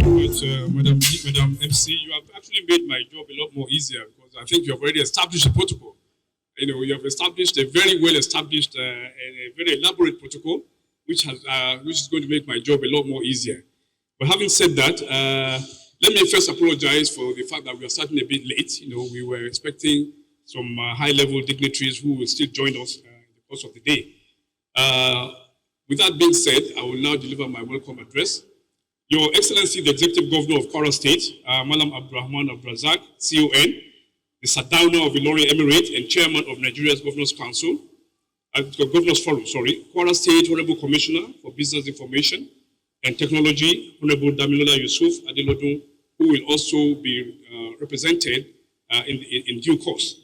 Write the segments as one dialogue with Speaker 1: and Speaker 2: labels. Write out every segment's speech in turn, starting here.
Speaker 1: very much, Madam MC. You have actually made my job a lot more easier because I think you have already established a protocol. You have established a very well established and a very elaborate protocol, which is going to make my job a lot more easier. But having said that, let me first apologize for the fact that we are starting a bit late. We were expecting some high-level dignitaries who will still join us in the course of the day. With that being said, I will now deliver my welcome address. Your Excellency, the Executive Governor of Kwara State, Malam Abdurrahman Abdrazak, CON, the Sadaunar of Ilorin Emirate and Chairman of Nigeria's Governors Council, Governors Forum, Kwara State Honorable Commissioner for Business Information and Technology, Honorable Damilola Yusuf Adelodun, who will also be represented in due course.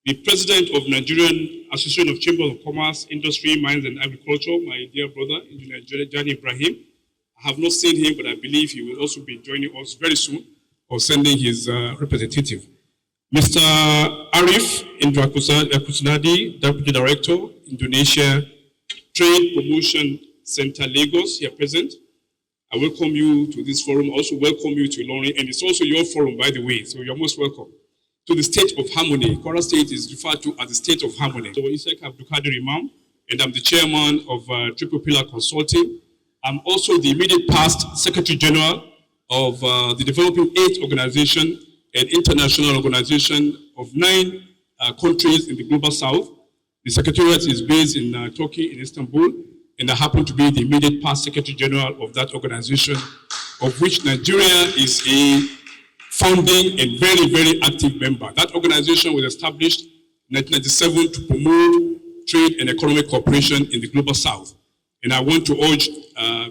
Speaker 1: The President of Nigerian Association of Chambers of Commerce, Industry, Mines and Agriculture, my dear brother, Engineer Jani Ibrahim. I have not seen him, but I believe he will also be joining us very soon or sending his representative. Mr. Arif Indra Kusunadi, Deputy Director, Indonesia Trade Promotion Center, Lagos, here present. I welcome you to this forum. I also welcome you to Ilorin, and it's also your forum, by the way, so you're most welcome. To the State of Harmony. Kwara State is referred to as the State of Harmony. So Isaac Abdulkadir Imam, and I'm the chairman of Triple Pillar Consulting. I'm also the immediate past Secretary General of the Developing Aid Organization, an international organization of 9 countries in the Global South. The Secretariat is based in Turkey, in Istanbul, and I happen to be the immediate past Secretary General of that organization, of which Nigeria is a founding and very, very active member. That organization was established in 1997 to promote trade and economic cooperation in the Global South. And I want to urge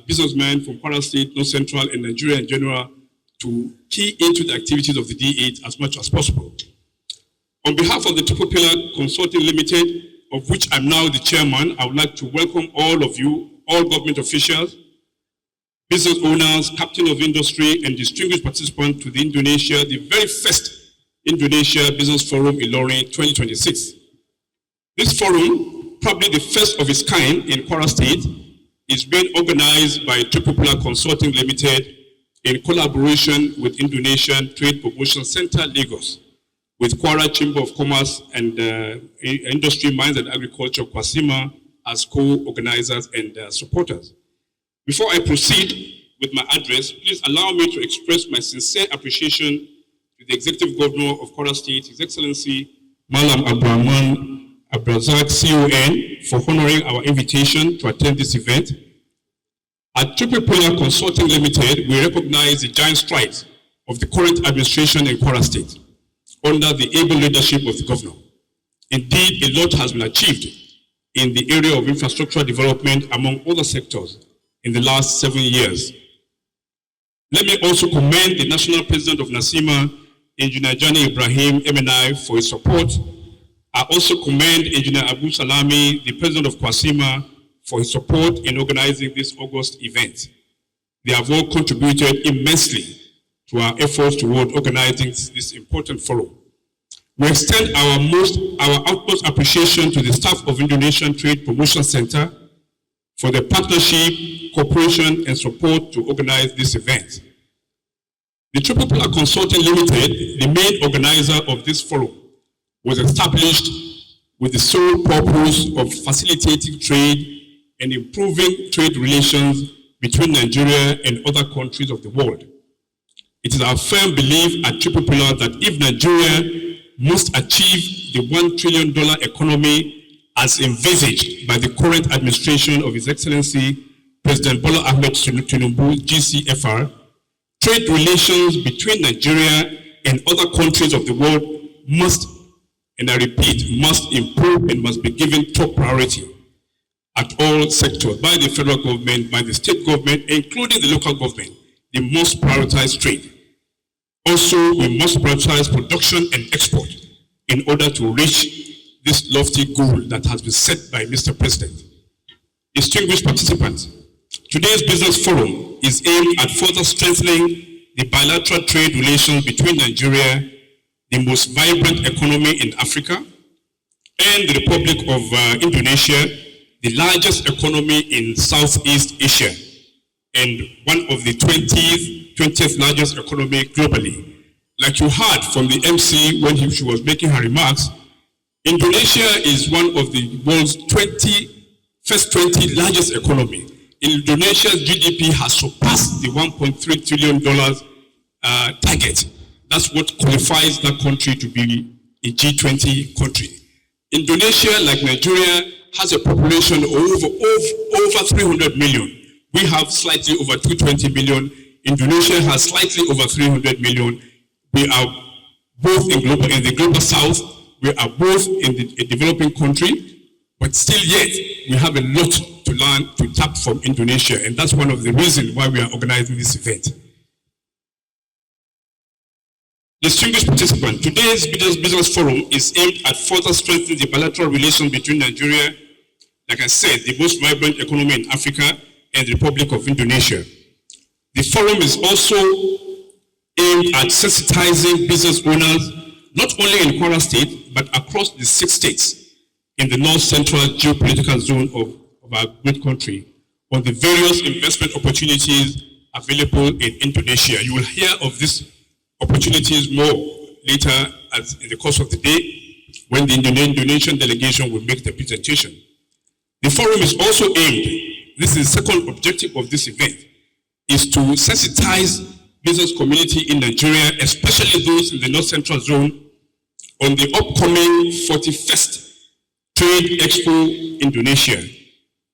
Speaker 1: businessmen from Kwara State, North Central, and Nigeria in general to key into the activities of the D8 as much as possible. On behalf of the Triple Pillar Consulting Limited, of which I'm now the chairman, I would like to welcome all of you, all government officials, business owners, captain of industry, and distinguished participants to the Indonesia, the very first Indonesia Business Forum Ilorin 2026. This forum, probably the first of its kind in Kwara State, is being organized by Triple Pillar Consulting Limited in collaboration with Indonesian Trade Promotion Center, Lagos, with Kwara Chamber of Commerce and Industry, Mines and Agriculture, Kwasima, as co-organizers and supporters. Before I proceed with my address, please allow me to express my sincere appreciation to the Executive Governor of Kwara State, His Excellency Malam Abdurrahman Abdrazak, CON, for honoring our invitation to attend this event. At Triple Pillar Consulting Limited, we recognize the giant strides of the current administration in Kwara State under the able leadership of the Governor. Indeed, a lot has been achieved in the area of infrastructure development among other sectors in the last 7 years. Let me also commend the National President of NASIMA, Engineer Jani Ibrahim, MNI, for his support. I also commend Engineer Abu Salami, the President of Kwasima, for his support in organizing this August event. They have all contributed immensely to our efforts toward organizing this important forum. We extend our utmost appreciation to the staff of Indonesian Trade Promotion Center for the partnership, cooperation, and support to organize this event. The Triple Pillar Consulting Limited, the main organizer of this forum, was established with the sole purpose of facilitating trade and improving trade relations between Nigeria and other countries of the world. It is our firm belief at Triple Pillar that if Nigeria must achieve the $1 trillion economy as envisaged by the current administration of His Excellency President Bola Ahmed Tinubu, GCFR, trade relations between Nigeria and other countries of the world must, and I repeat, must improve and must be given top priority at all sectors, by the federal government, by the state government, including the local government. They must prioritize trade. Also, we must prioritize production and export in order to reach this lofty goal that has been set by Mr. President. Distinguished participants, today's business forum is aimed at further strengthening the bilateral trade relations between Nigeria, the most vibrant economy in Africa, and the Republic of Indonesia, the largest economy in Southeast Asia, and one of the 20th largest economy globally. Like you heard from the MC when she was making her remarks, Indonesia is one of the world's first 20 largest economy. Indonesia's GDP has surpassed the $1.3 trillion target. That's what qualifies that country to be a G20 country. Indonesia, like Nigeria, has a population of over 300 million. We have slightly over 220 million. Indonesia has slightly over 300 million. We are both in the global south. We are both in a developing country, but still yet we have a lot to learn, to tap from Indonesia, and that's one of the reasons why we are organizing this event. Distinguished participants, today's business forum is aimed at further strengthening the bilateral relations between Nigeria, like I said, the most vibrant economy in Africa, and the Republic of Indonesia. The forum is also aimed at sensitizing business owners, not only in Kwara State, but across the 6 states in the north-central geopolitical zone of our great country, on the various investment opportunities available in Indonesia. You will hear of these opportunities more later in the course of the day when the Indonesian delegation will make the presentation. The forum is also aimed, this is the second objective of this event, is to sensitize business community in Nigeria, especially those in the North Central Zone, on the upcoming 41st Trade Expo Indonesia.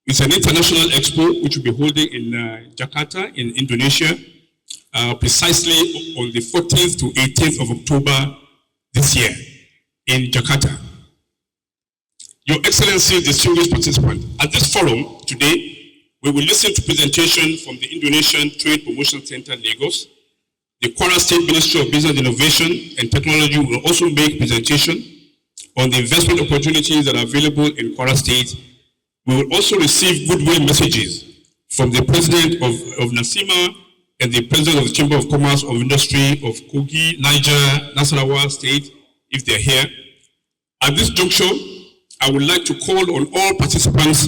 Speaker 1: It's an international expo which will be holding in Jakarta in Indonesia, precisely on the 14th to 18th of October this year in Jakarta. Your Excellency, distinguished participants, at this forum today, we will listen to presentation from the Indonesian Trade Promotion Center, Lagos. The Kwara State Ministry of Business Innovation and Technology will also make presentation on the investment opportunities that are available in Kwara State. We will also receive goodwill messages from the President of NASIMA and the President of the Chamber of Commerce of Industry of Kogi, Niger, Nasarawa State, if they're here. At this juncture, I would like to call on all participants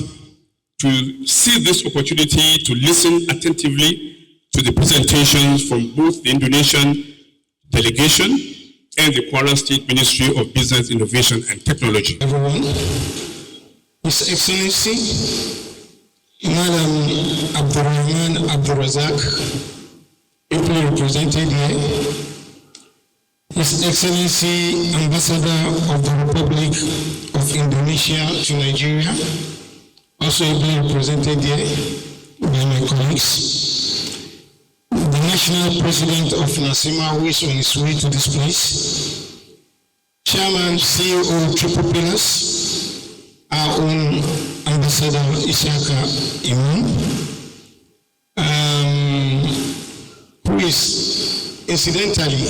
Speaker 1: to seize this opportunity to listen attentively to the presentations from both the Indonesian delegation and the Kwara State Ministry of Business Innovation and Technology.
Speaker 2: Everyone, His Excellency, Madam Abdurrahman Abdurazak, ably represented here, His Excellency, Ambassador of the Republic of Indonesia to Nigeria, also ably represented here by my colleagues, the National President of NASIMA, who is on his way to this place, Chairman, CEO, Triple Pillars, our own Ambassador Isiaka Imam, who is incidentally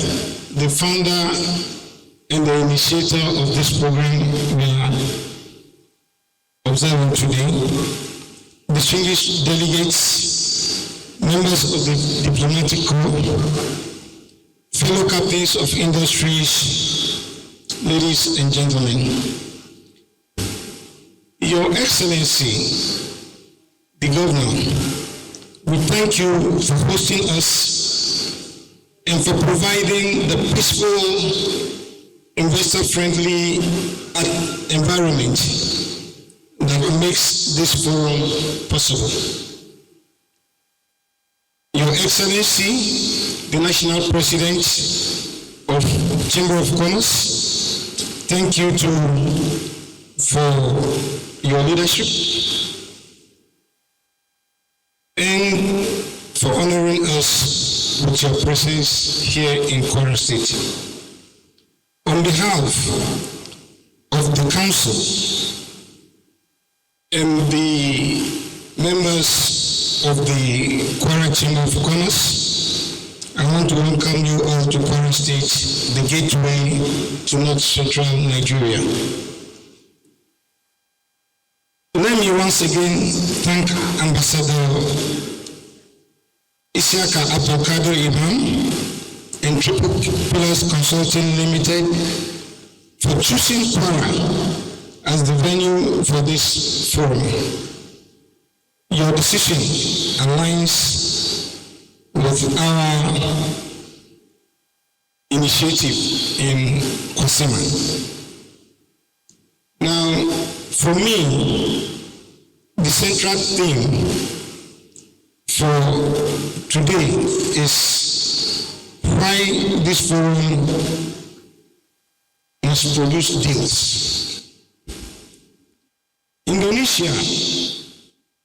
Speaker 2: the founder and the initiator of this program we are observing today, distinguished delegates, members of the diplomatic corps, fellow captains of industries, ladies and gentlemen. Your Excellency, the Governor, we thank you for hosting us and for providing the peaceful, investor-friendly environment that makes this forum possible. Your Excellency, the National President of Chamber of Commerce, thank you for your leadership and for honoring us with your presence here in Kwara State. On behalf of the Council and the members of the Kwara Chamber of Commerce, I want to welcome you all to Kwara State, the gateway to North Central Nigeria. Let me once again thank Ambassador Isiaka Abdulkadir Imam and Triple Pillars Consulting Limited for choosing Kwara as the venue for this forum. Your decision aligns of our initiative in Kwasima. Now, for me, the central theme for today is why this forum must produce deals. Indonesia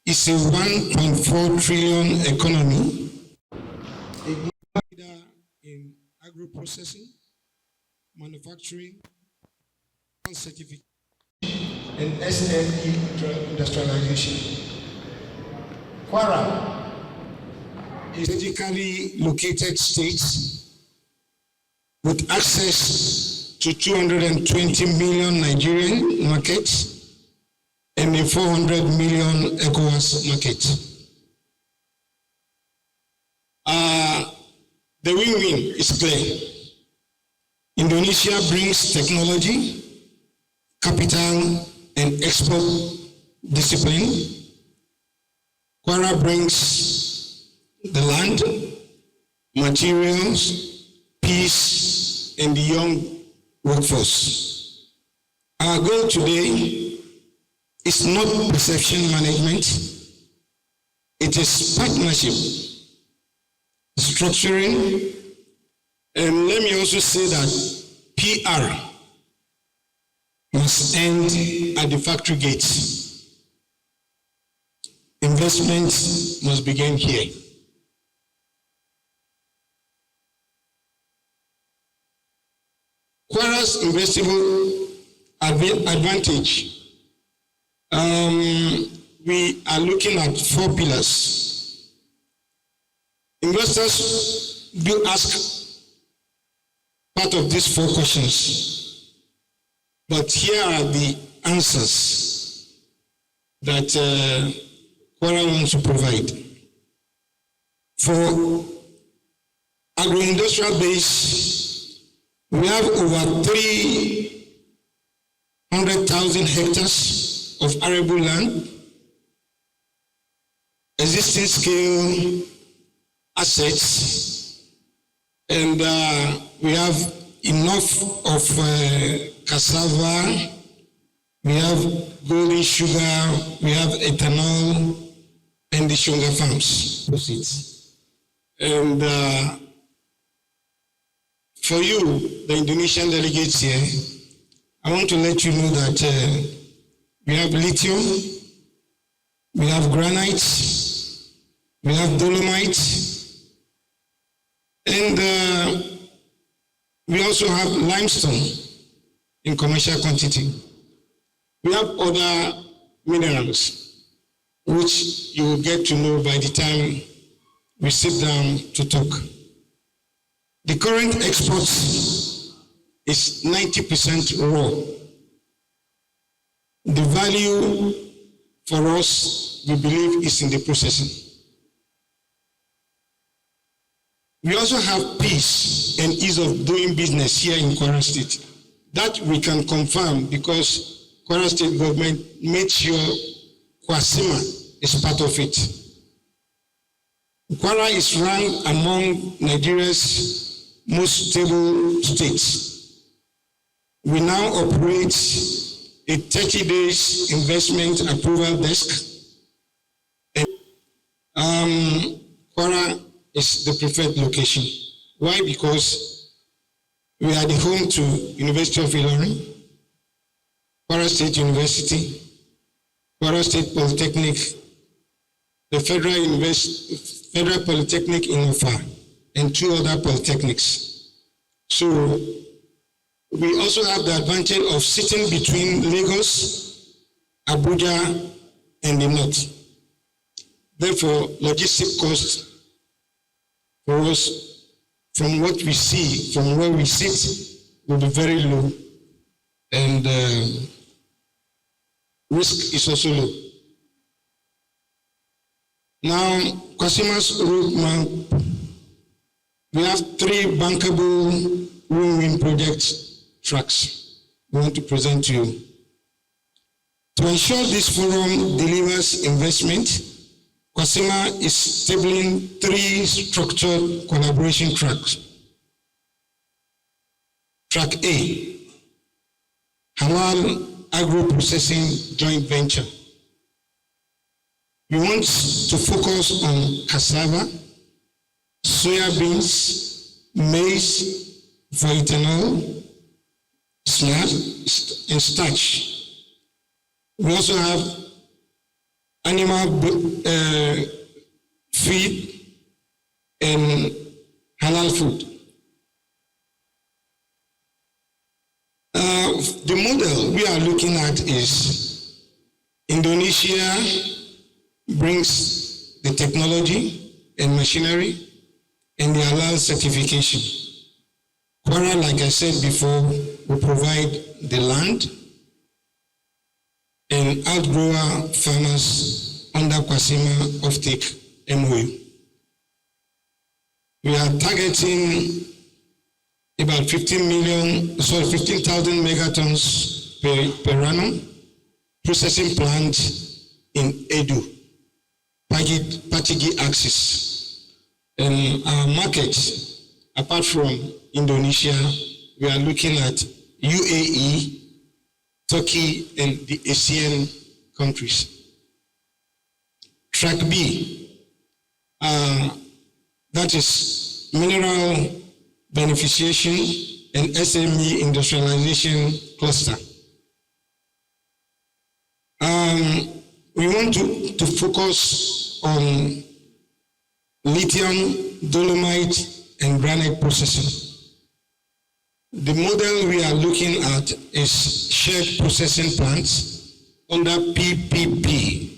Speaker 2: is a 1.4 trillion economy, a global leader in agro-processing, manufacturing, certification, and SME industrialization. Kwara is a strategically located state with access to 220 million Nigerian markets and a 400 million ECOWAS market. The win-win is clear. Indonesia brings technology, capital, and export discipline. Kwara brings the land, materials, peace, and the young workforce. Our goal today is not perception management, it is partnership, structuring, and let me also say that PR must end at the factory gates. Investment must begin here. Kwara's investable advantage. We are looking at 4 pillars. Investors do ask part of these 4 questions, but here are the answers that Kwara wants to provide. For agro-industrial base, we have over 300,000 hectares of arable land, existing scale assets, and we have enough of cassava, we have golden sugar, we have ethanol, and the sugar farms. And for you, the Indonesian delegates here, I want to let you know that we have lithium, we have granite, we have dolomite, and we also have limestone in commercial quantity. We have other minerals, which you will get to know by the time we sit down to talk. The current exports is 90% raw. The value for us, we believe, is in the processing. We also have peace and ease of doing business here in Kwara State. That we can confirm because Kwara State government made sure Kwasima is part of it. Kwara is ranked among Nigeria's most stable states. We now operate a 30 days investment approval desk. And Kwara is the preferred location. Why? Because we are the home to University of Ilorin, Kwara State University, Kwara State Polytechnic, the Federal Polytechnic in Ofa, and 2 other polytechnics. So we also have the advantage of sitting between Lagos, Abuja, and the north. Therefore, logistic costs for us, from what we see, from where we sit, will be very low, and risk is also low. Now, Kwasima's roadmap, we have 3 bankable win-win project tracks we want to present to you. To ensure this forum delivers investment, Kwasima is tabling 3 structured collaboration tracks. Track A, Halal Agro-Processing Joint Venture. We want to focus on cassava, soya beans, maize for ethanol, and starch. We also have animal feed and halal food. The model we are looking at is Indonesia brings the technology and machinery and the halal certification. Kwara, like I said before, will provide the land and outgrower farmers under Kwasima offtake MOU. We are targeting about 15,000 megatons per annum processing plant in Edu, Patigi axis. And our market, apart from Indonesia, we are looking at UAE, Turkey, and the ASEAN countries. Track B, that is mineral beneficiation and SME industrialization cluster. We want to focus on lithium, dolomite, and granite processing. The model we are looking at is shared processing plants under PPP.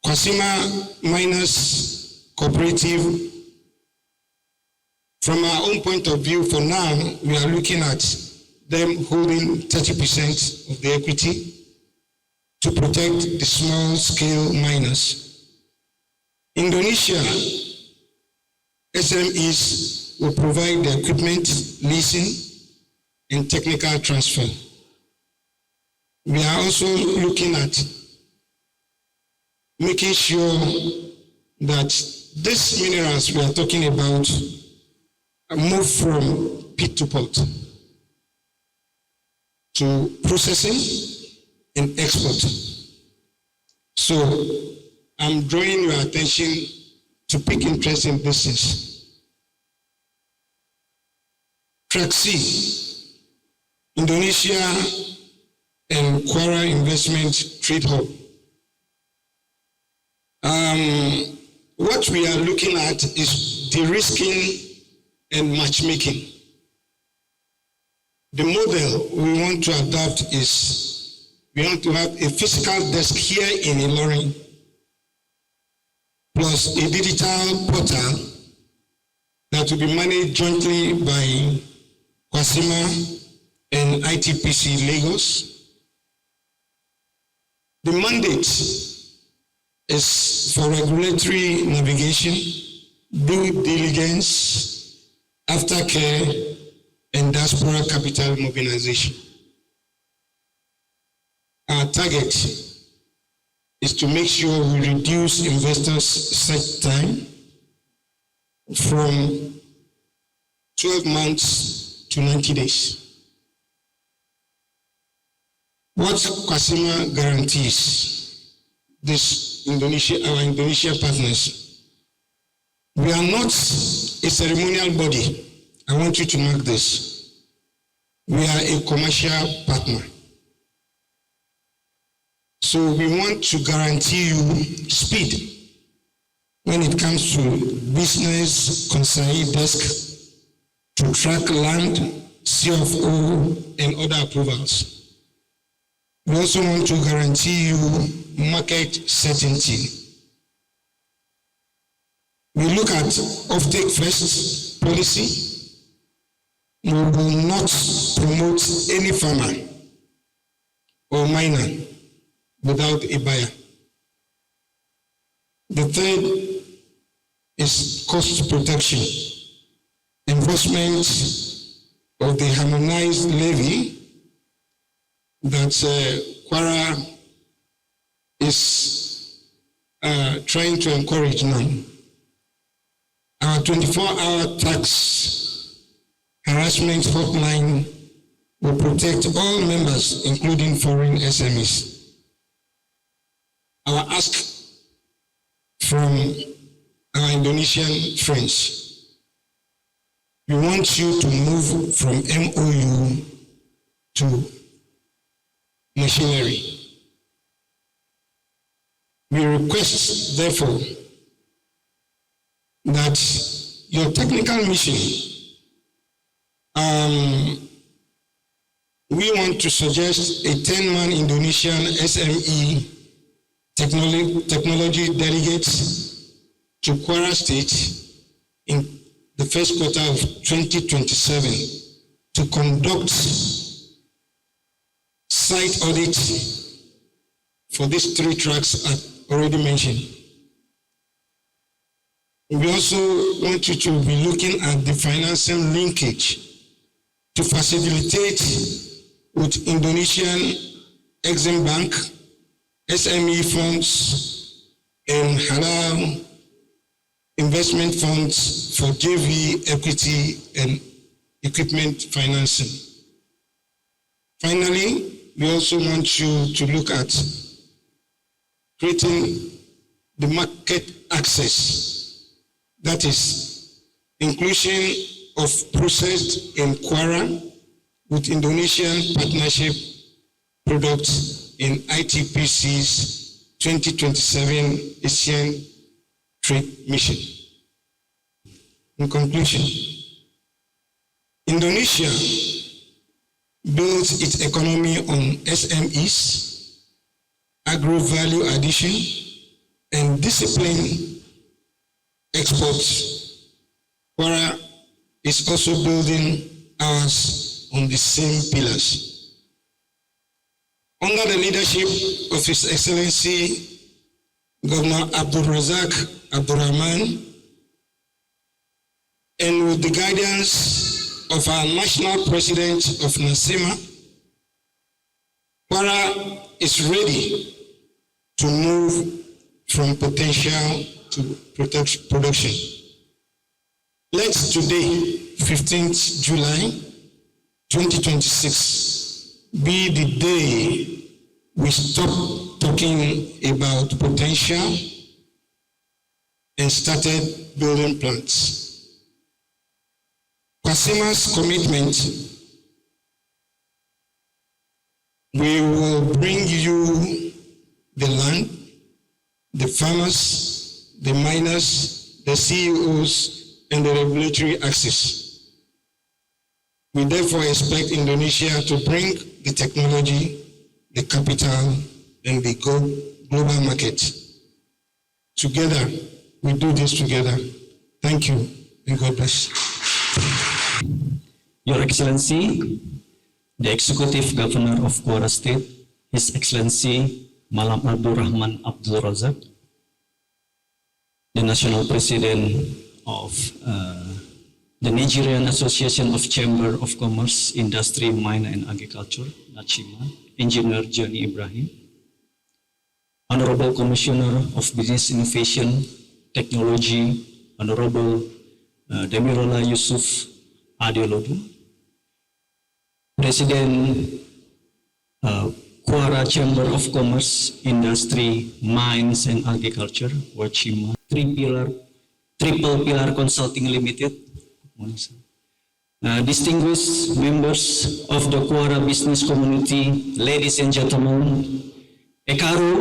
Speaker 2: Kwasima Miners Cooperative. From our own point of view, for now, we are looking at them holding 30% of the equity to protect the small-scale miners. Indonesia SMEs will provide the equipment, leasing, and technical transfer. We are also looking at making sure that these minerals we are talking about move from pit to pot to processing and export. So I'm drawing your attention to pick interest in business. Track C, Indonesia and Kwara Investment Trade Hub. What we are looking at is de-risking and matchmaking. The model we want to adopt is we want to have a physical desk here in Ilorin plus a digital portal that will be managed jointly by Kwasima and ITPC Lagos. The mandate is for regulatory navigation, due diligence, aftercare, and diaspora capital mobilization. Our target is to make sure we reduce investors' search time from 12 months to 90 days. What Kwasima guarantees this our Indonesia partners? We are not a ceremonial body. I want you to mark this. We are a commercial partner. So we want to guarantee you speed when it comes to business consignee desk, to track land, CFO, and other approvals. We also want to guarantee you market certainty. We look at offtake first policy. We will not promote any farmer or miner without a buyer. The third is cost protection. Enforcement of the harmonized levy that Kwara is trying to encourage now. Our 24-hour tax harassment hotline will protect all members, including foreign SMEs. Our ask from our Indonesian friends, we want you to move from MOU to machinery. We request, therefore, that your technical mission, we want to suggest a 10-man Indonesian SME technology delegate to Kwara State in the first quarter of 2027 to conduct site audit for these 3 tracks I've already mentioned. We also want you to be looking at the financing linkage to facilitate with Indonesian Exim Bank, SME funds, and halal investment funds for JV, equity, and equipment financing. Finally, we also want you to look at creating the market access. That is, inclusion of processed in Kwara with Indonesian partnership products in ITPC's 2027 Asian Trade Mission. In conclusion, Indonesia builds its economy on SMEs, agro-value addition, and disciplined exports. Kwara is also building ours on the same pillars. Under the leadership of His Excellency Governor Abdul Razak Abdurrahman, and with the guidance of our National President of NASEMA, Kwara is ready to move from potential to production. Let today, 15th July 2026, be the day we stop talking about potential and started building plants. Kwasima's commitment, we will bring you the land, the farmers, the miners, the CEOs, and the regulatory access. We therefore expect Indonesia to bring the technology, the capital, and the global market. Together, we do this together. Thank you, and God bless.
Speaker 3: Your Excellency, the Executive Governor of Kwara State, His Excellency Malam Abdul Rahman Abdul Razak, the National President of the Nigerian Association of Chamber of Commerce, Industry, Mine and Agriculture, NACHIMA, Engineer Johnny Ibrahim, Honorable Commissioner of Business Innovation, Technology, Honorable Demirola Yusuf Adeolodu, President Kwara Chamber of Commerce, Industry, Mines and Agriculture, WACHIMA, Triple Pillar Consulting Limited, distinguished members of the Kwara business community, ladies and gentlemen, Ekaru,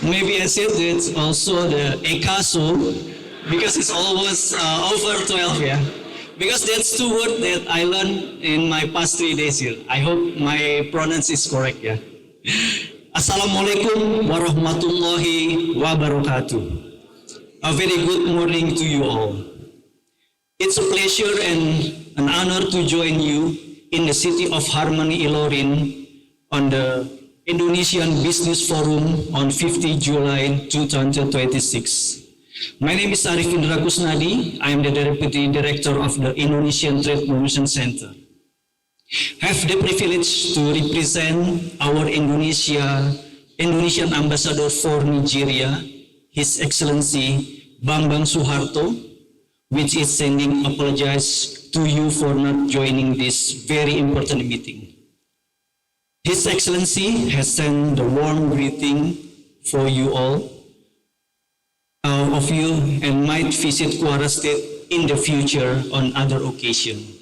Speaker 3: maybe I said it's also the Ekaso, because it's almost over 12, yeah. Because that's 2 words that I learned in my past 3 days here. I hope my pronunciation is correct, yeah. Assalamualaikum warahmatullahi wabarakatuh. A very good morning to you all. It's a pleasure and an honor to join you in the city of Harmony, Ilorin, on the Indonesian Business Forum on 50 July 2026. My name is Arif Indra Kusnadi. I am the Deputy Director of the Indonesian Trade Promotion Center. have the privilege to represent our Indonesian ambassador for Nigeria, His Excellency Bambang Suharto, which is sending apologies to you for not joining this very important meeting. His Excellency has sent the warm greeting for you all of you and might visit Kwara State in the future on other occasions.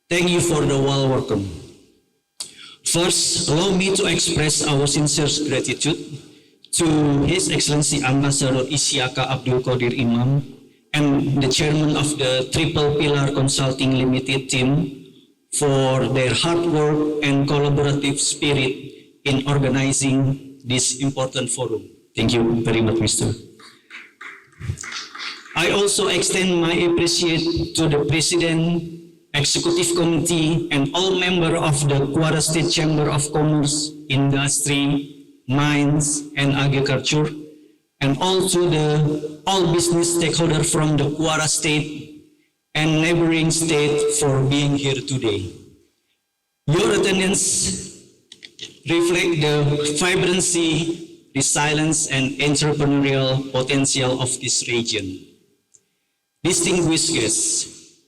Speaker 3: Thank you for the warm welcome. First, allow me to express our sincere gratitude to His Excellency Ambassador Isiaka Abdul Qadir Imam and the Chairman of the Triple Pillar Consulting Limited team for their hard work and collaborative spirit in organizing this important forum. Thank you very much, Mr. I also extend my appreciation to the President, Executive Committee, and all members of the Kwara State Chamber of Commerce, Industry, Mines, and Agriculture, and all business stakeholders from the Kwara State and neighboring state for being here today. Your attendance reflects the vibrancy, resilience, and entrepreneurial potential of this region. Distinguished guests,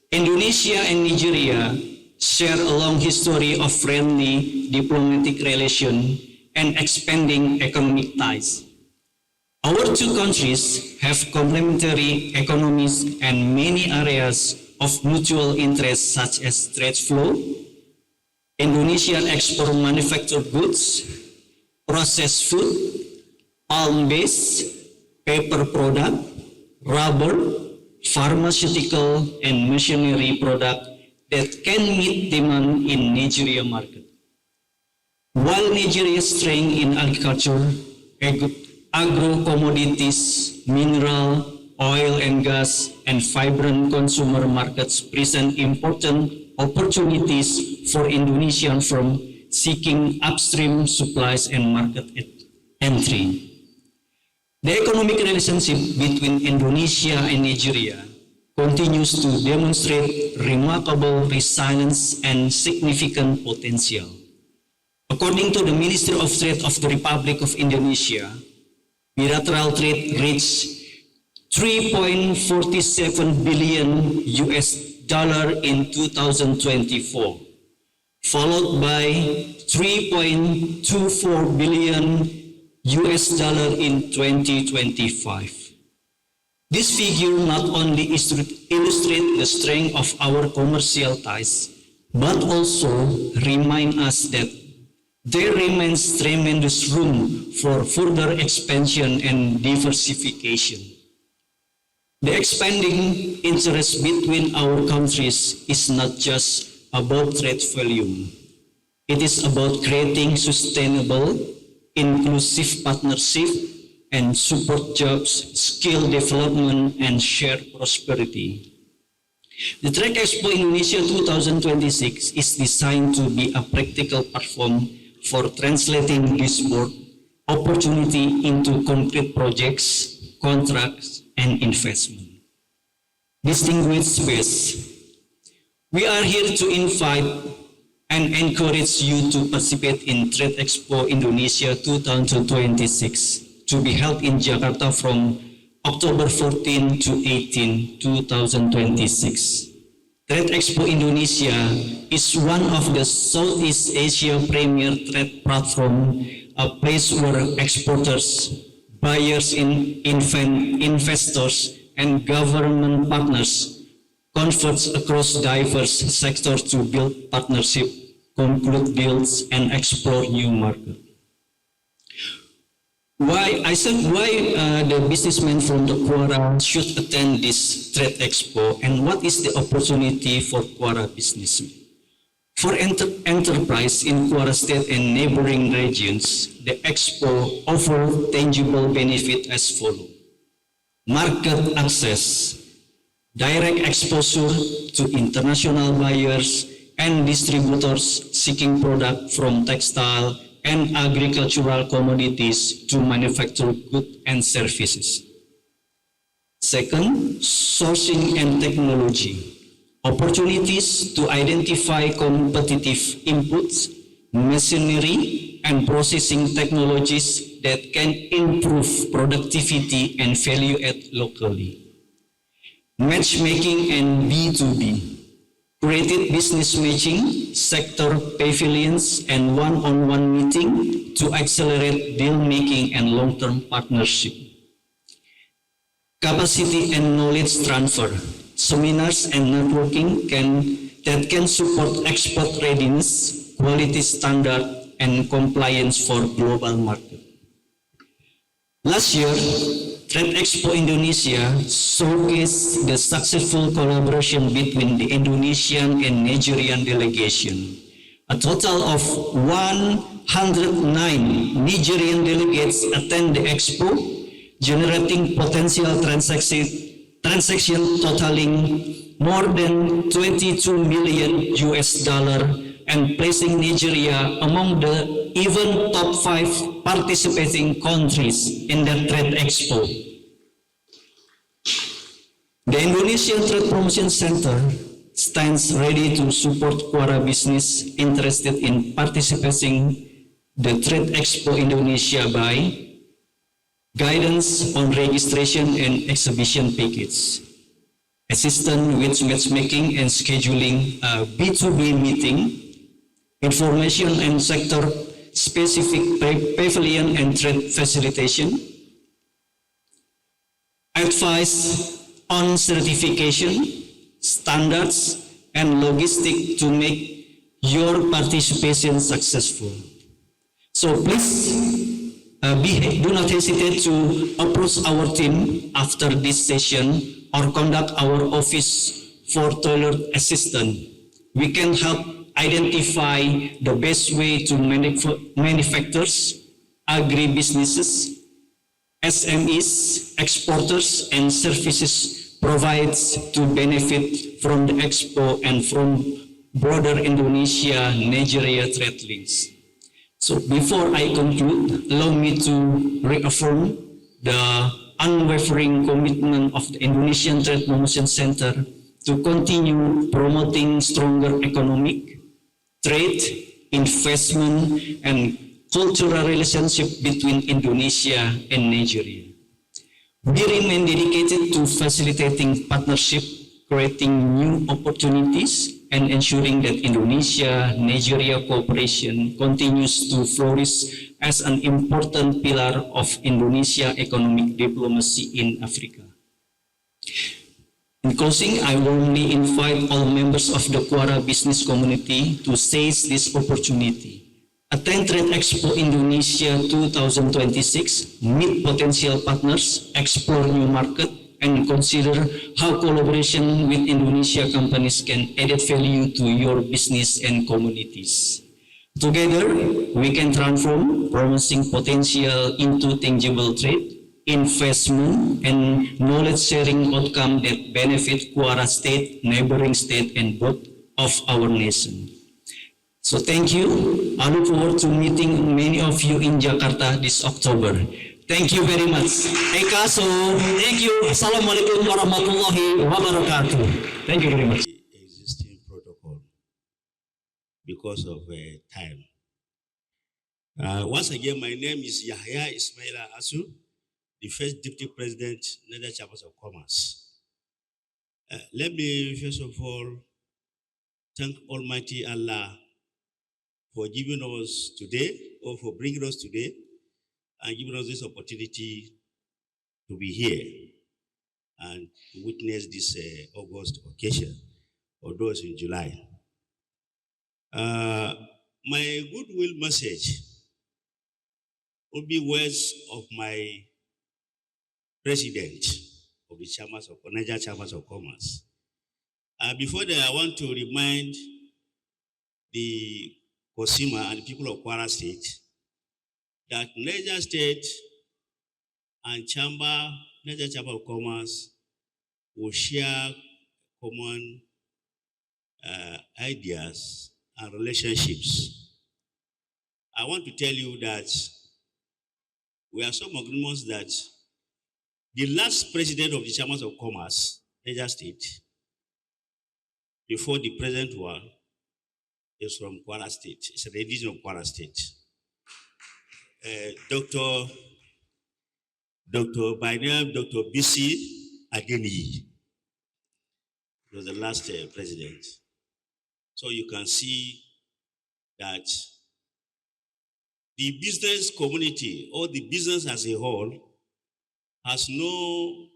Speaker 3: Indonesia and Nigeria share a long history of friendly diplomatic relations and expanding economic ties. Our two countries have complementary economies and many areas of mutual interest such as trade flow. Indonesia exports manufactured goods, processed food, palm-based, paper product, rubber, pharmaceutical, and machinery products that can meet demand in Nigeria market. While Nigeria's strength in agriculture, agro-commodities, mineral, oil and gas, and vibrant consumer markets present important opportunities for Indonesian firms seeking upstream supplies and market entry. The economic relationship between Indonesia and Nigeria continues to demonstrate remarkable resilience and significant potential. According to the Ministry of Trade of the Republic of Indonesia, bilateral trade reached $3.47 billion in 2024, followed by $3.24 billion in 2025. This figure not only illustrates the strength of our commercial ties, but also remind us that there remains tremendous room for further expansion and diversification. The expanding interest between our countries is not just about trade volume. It is about creating sustainable, inclusive partnership and support jobs, skill development, and shared prosperity. The Trade Expo Indonesia 2026 is designed to be a practical platform for translating this work opportunity into concrete projects, contracts, and investment. Distinguished guests, we are here to invite and encourage you to participate in Trade Expo Indonesia 2026 to be held in Jakarta from October 14 to 18, 2026. Trade Expo Indonesia is one of the Southeast Asia premier trade platform, a place where exporters, buyers, investors, and government partners converge across diverse sectors to build partnership, conclude deals, and explore new markets. Why the businessmen from the Kwara should attend this trade expo, and what is the opportunity for Kwara businessmen? For enterprise in Kwara State and neighboring regions, the expo offers tangible benefit as follows: market access, direct exposure to international buyers and distributors seeking products from textile and agricultural commodities to manufactured goods and services. Second, sourcing and technology. opportunities to identify competitive inputs, machinery, and processing technologies that can improve productivity and value add locally. Matchmaking and B2B. Created business matching, sector pavilions, and one-on-one meeting to accelerate deal making and long-term partnership. Capacity and knowledge transfer, seminars and networking that can support export readiness, quality standard, and compliance for global market. Last year, Trade Expo Indonesia showcased the successful collaboration between the Indonesian and Nigerian delegation. A total of 109 Nigerian delegates attend the expo, generating potential transaction totaling more than 22 million US dollar and placing Nigeria among the even top 5 participating countries in the Trade Expo. The Indonesian Trade Promotion Center stands ready to support Quora business interested in participating the Trade Expo Indonesia by guidance on registration and exhibition package, assistance with matchmaking and scheduling a B2B meeting, information and sector-specific pavilion and trade facilitation, advice on certification, standards, and logistics to make your participation successful. So please do not hesitate to approach our team after this session or contact our office for tailored assistance. We can help identify the best way to manufacturers, agribusinesses, SMEs, exporters, and services provides to benefit from the expo and from broader Indonesia-Nigeria trade links. So before I conclude, allow me to reaffirm the unwavering commitment of the Indonesian Trade Promotion Center to continue promoting stronger economic, trade, investment, and cultural relationship between Indonesia and Nigeria. We remain dedicated to facilitating partnership, creating new opportunities, and ensuring that Indonesia-Nigeria cooperation continues to flourish as an important pillar of Indonesia economic diplomacy in Africa. In closing, I warmly invite all members of the Quora business community to seize this opportunity. Attend Trade Expo Indonesia 2026, meet potential partners, explore new market, and consider how collaboration with Indonesia companies can add value to your business and communities. Together, we can transform promising potential into tangible trade, investment, and knowledge-sharing outcome that benefit Quora State, neighboring state, and both of our nation. So thank you. I look forward to meeting many of you in Jakarta this October. Thank you very much. Eka, so thank you. Assalamualaikum warahmatullahi wabarakatuh. Thank you very much.
Speaker 4: Existing protocol because of time. Once again, my name is Yahya Ismaila Asu, the first Deputy President, Nether Chambers of Commerce. Let me first of all thank Almighty Allah for giving us today, or for bringing us today, and giving us this opportunity to be here and to witness this August occasion, although it's in July. My goodwill message will be words of my president of the Niger Chambers of Commerce. Before that, I want to remind the Kosima and the people of Kwara State that Niger State and Niger Chamber of Commerce will share common ideas and relationships. I want to tell you that we are some agreements that the last president of the Chambers of Commerce, Niger State, before the present one is from Kwara State. It's a region of Kwara State. Dr. by name, Dr. B.C. Adeniyi was the last president. So you can see that the business community or the business as a whole has no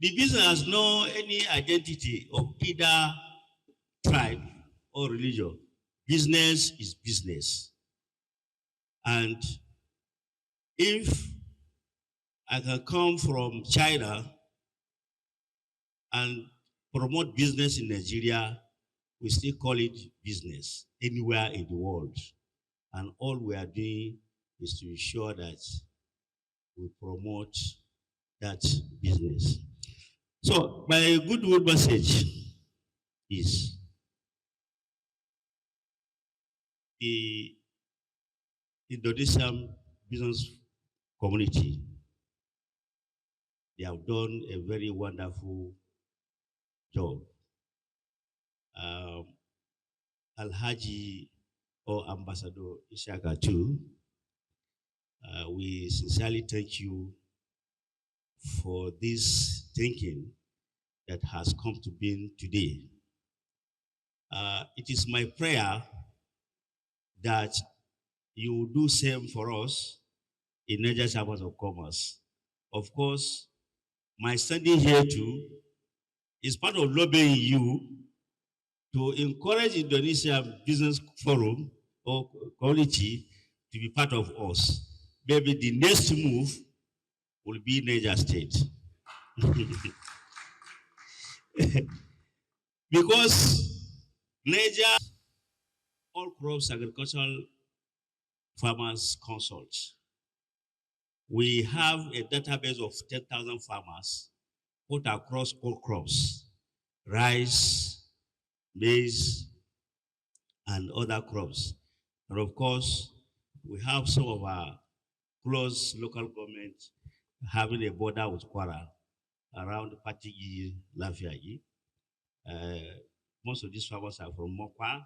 Speaker 4: the business has no any identity of either tribe or religion. Business is business. And if I can come from China and promote business in Nigeria, we still call it business anywhere in the world. And all we are doing is to ensure that we promote that business. So my goodwill message is the Indonesian business community. They have done a very wonderful job. Alhaji or Ambassador Ishaka too, we sincerely thank you for this thinking that has come to being today. It is my prayer that you will do same for us in Niger Chambers of Commerce. Of course, my standing here too is part of lobbying you to encourage Indonesia Business Forum or community to be part of us. Maybe the next move will be Niger State. Because Niger all crops agricultural farmers consult. We have a database of 10,000 farmers put across all crops, rice, maize, and other crops. And of course, we have some of our close local government having a border with Kwara around Patigi, Lafiagi. Most of these farmers are from Mokwa,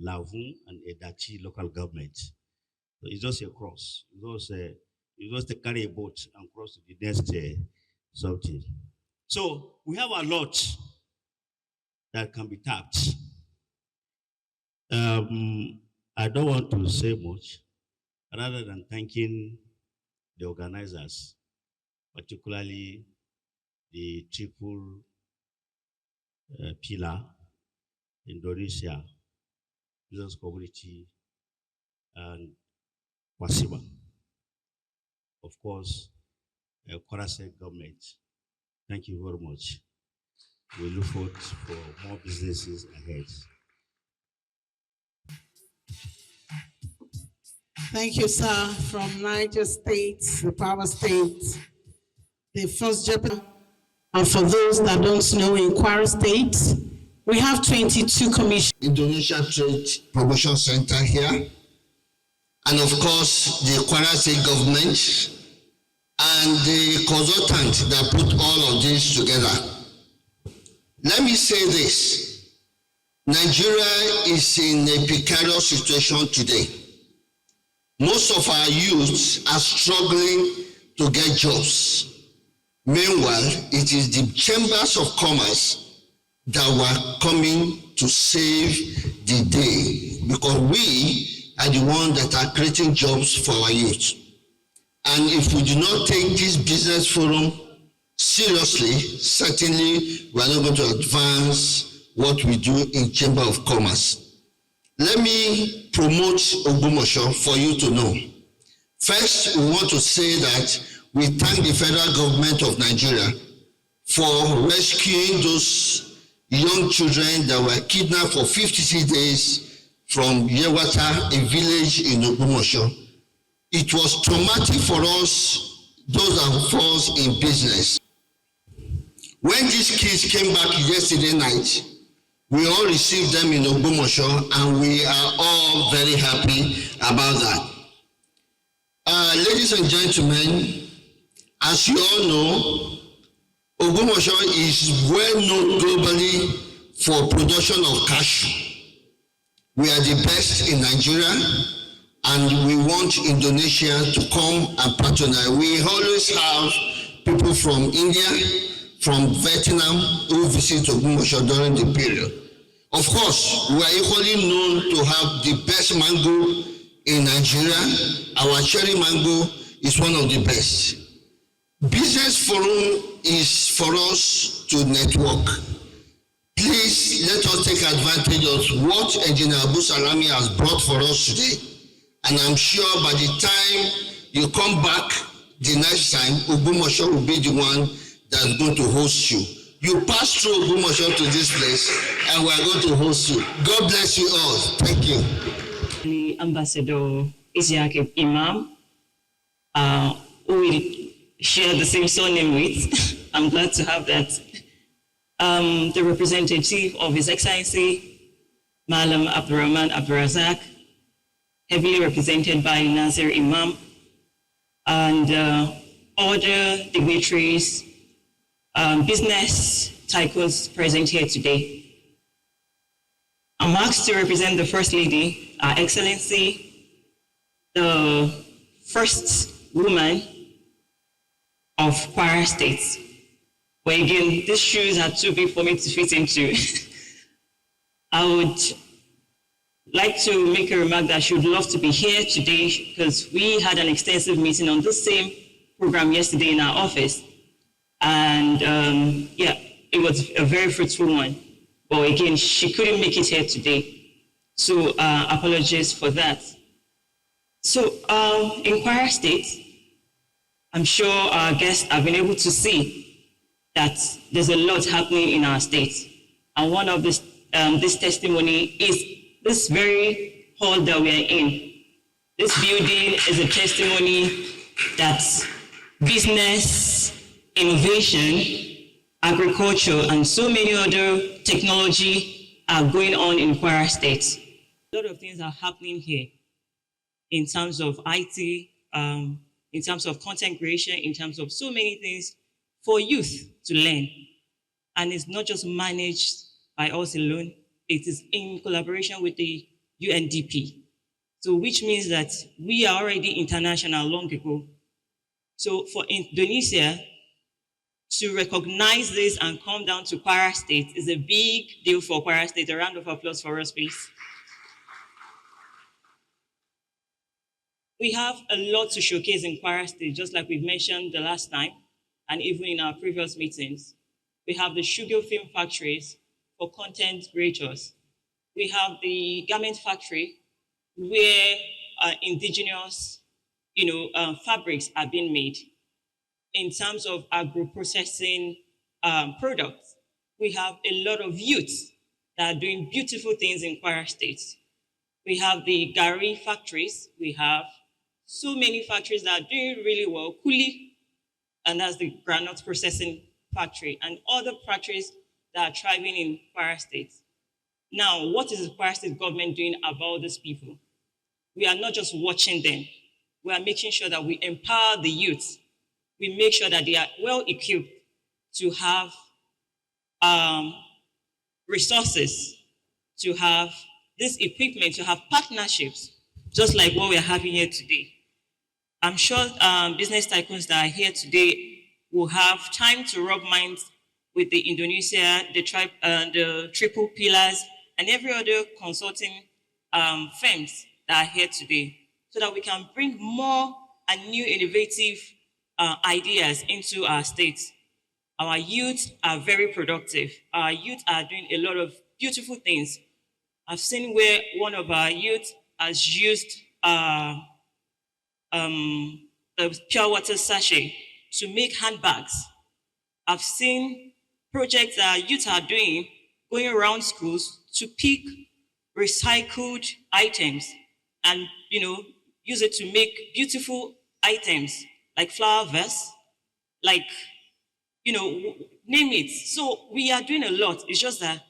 Speaker 4: Lavun, and Edachi local government. So it's just a cross. You just carry a boat and cross to the next something. So we have a lot that can be tapped. I don't want to say much, rather than thanking the organizers, particularly the triple pillar, Indonesia, business community, and Kwasiba. Of course, Kwara State government. Thank you very much. We look forward for more businesses ahead.
Speaker 5: Thank you, sir. From Niger State, the power state, the first Japan. And for those that don't know, in Kwara State, we have 22 commissions.
Speaker 2: Indonesia Trade Promotion Center here, and of course the Kwara State government and the consultant that put all of this together. Let me say this: Nigeria is in a precarious situation today. Most of our youths are struggling to get jobs. Meanwhile, it is the chambers of commerce that were coming to save the day, because we are the ones that are creating jobs for our youth. And if we do not take this business forum seriously, certainly we are not going to advance what we do in Chamber of Commerce. Let me promote Ogumosho for you to know. First, we want to say that we thank the federal government of Nigeria for rescuing those young children that were kidnapped for 53 days from Yewata, a village in Ogumosho.
Speaker 6: it was traumatic for us, those of us in business. When these kids came back yesterday night, we all received them in Ogbomoso, and we are all very happy about that. Ladies and gentlemen, as you all know, Ogbomoso is well known globally for production of cashew. We are the best in Nigeria, and we want Indonesia to come and patronize. We always have people from India, from Vietnam who visit Ogbomoso during the period. Of course, we are equally known to have the best mango in Nigeria. Our cherry mango is one of the best. Business forum is for us to network. Please let us take advantage of what Engineer Abu Salami has brought for us today. And I'm sure by the time you come back the next time, Ogbomoso will be the one that's going to host you. You pass through Ogbomoso to this place, and we are going to host you. God bless you all. Thank you.
Speaker 7: The Ambassador Isiaq Imam, who we share the same surname with. I'm glad to have that. The representative of His Excellency, Malam Abdurrahman Abdurazak, heavily represented by Nazir Imam, and other dignitaries, business tycoons present here today. I'm asked to represent the First Lady, Her Excellency, the first woman of Kwara State. But again, these shoes are too big for me to fit into. I would like to make a remark that she would love to be here today because we had an extensive meeting on the same program yesterday in our office. And yeah, it was a very fruitful one. But again, she couldn't make it here today. So apologies for that. So in Kwara State, I'm sure our guests have been able to see that there's a lot happening in our state. And one of this testimony is this very hall that we are in. This building is a testimony that business, innovation, agriculture, and so many other technology are going on in Kwara State. A lot of things are happening here in terms of IT, in terms of content creation, in terms of so many things for youth to learn. And it's not just managed by us alone, it is in collaboration with the UNDP. So which means that we are already international long ago. So for Indonesia to recognize this and come down to Kwara State is a big deal for Kwara State. A round of applause for us, please. We have a lot to showcase in Kwara State, just like we've mentioned the last time, and even in our previous meetings. We have the sugar film factories for content creators. We have the garment factory where indigenous, fabrics are being made. In terms of agro-processing products, we have a lot of youths that are doing beautiful things in Kwara State. We have the Gari factories. We have so many factories that are doing really well. Kuli, and that's the granite processing factory, and other factories that are thriving in Kwara State. Now, what is the Kwara State government doing about these people? We are not just watching them. We are making sure that we empower the youth. We make sure that they are well equipped to have resources, to have this equipment, to have partnerships, just like what we are having here today. I'm sure business tycoons that are here today will have time to rub minds with the Indonesia, the Triple Pillars, and every other consulting firms that are here today, so that we can bring more and new innovative ideas into our state. Our youth are very productive. Our youth are doing a lot of beautiful things. I've seen where one of our youth has used the pure water sachet to make handbags. I've seen projects that youth are doing, going around schools to pick recycled items and use it to make beautiful items like flower vase, like, name it. So we are doing a lot. It's just that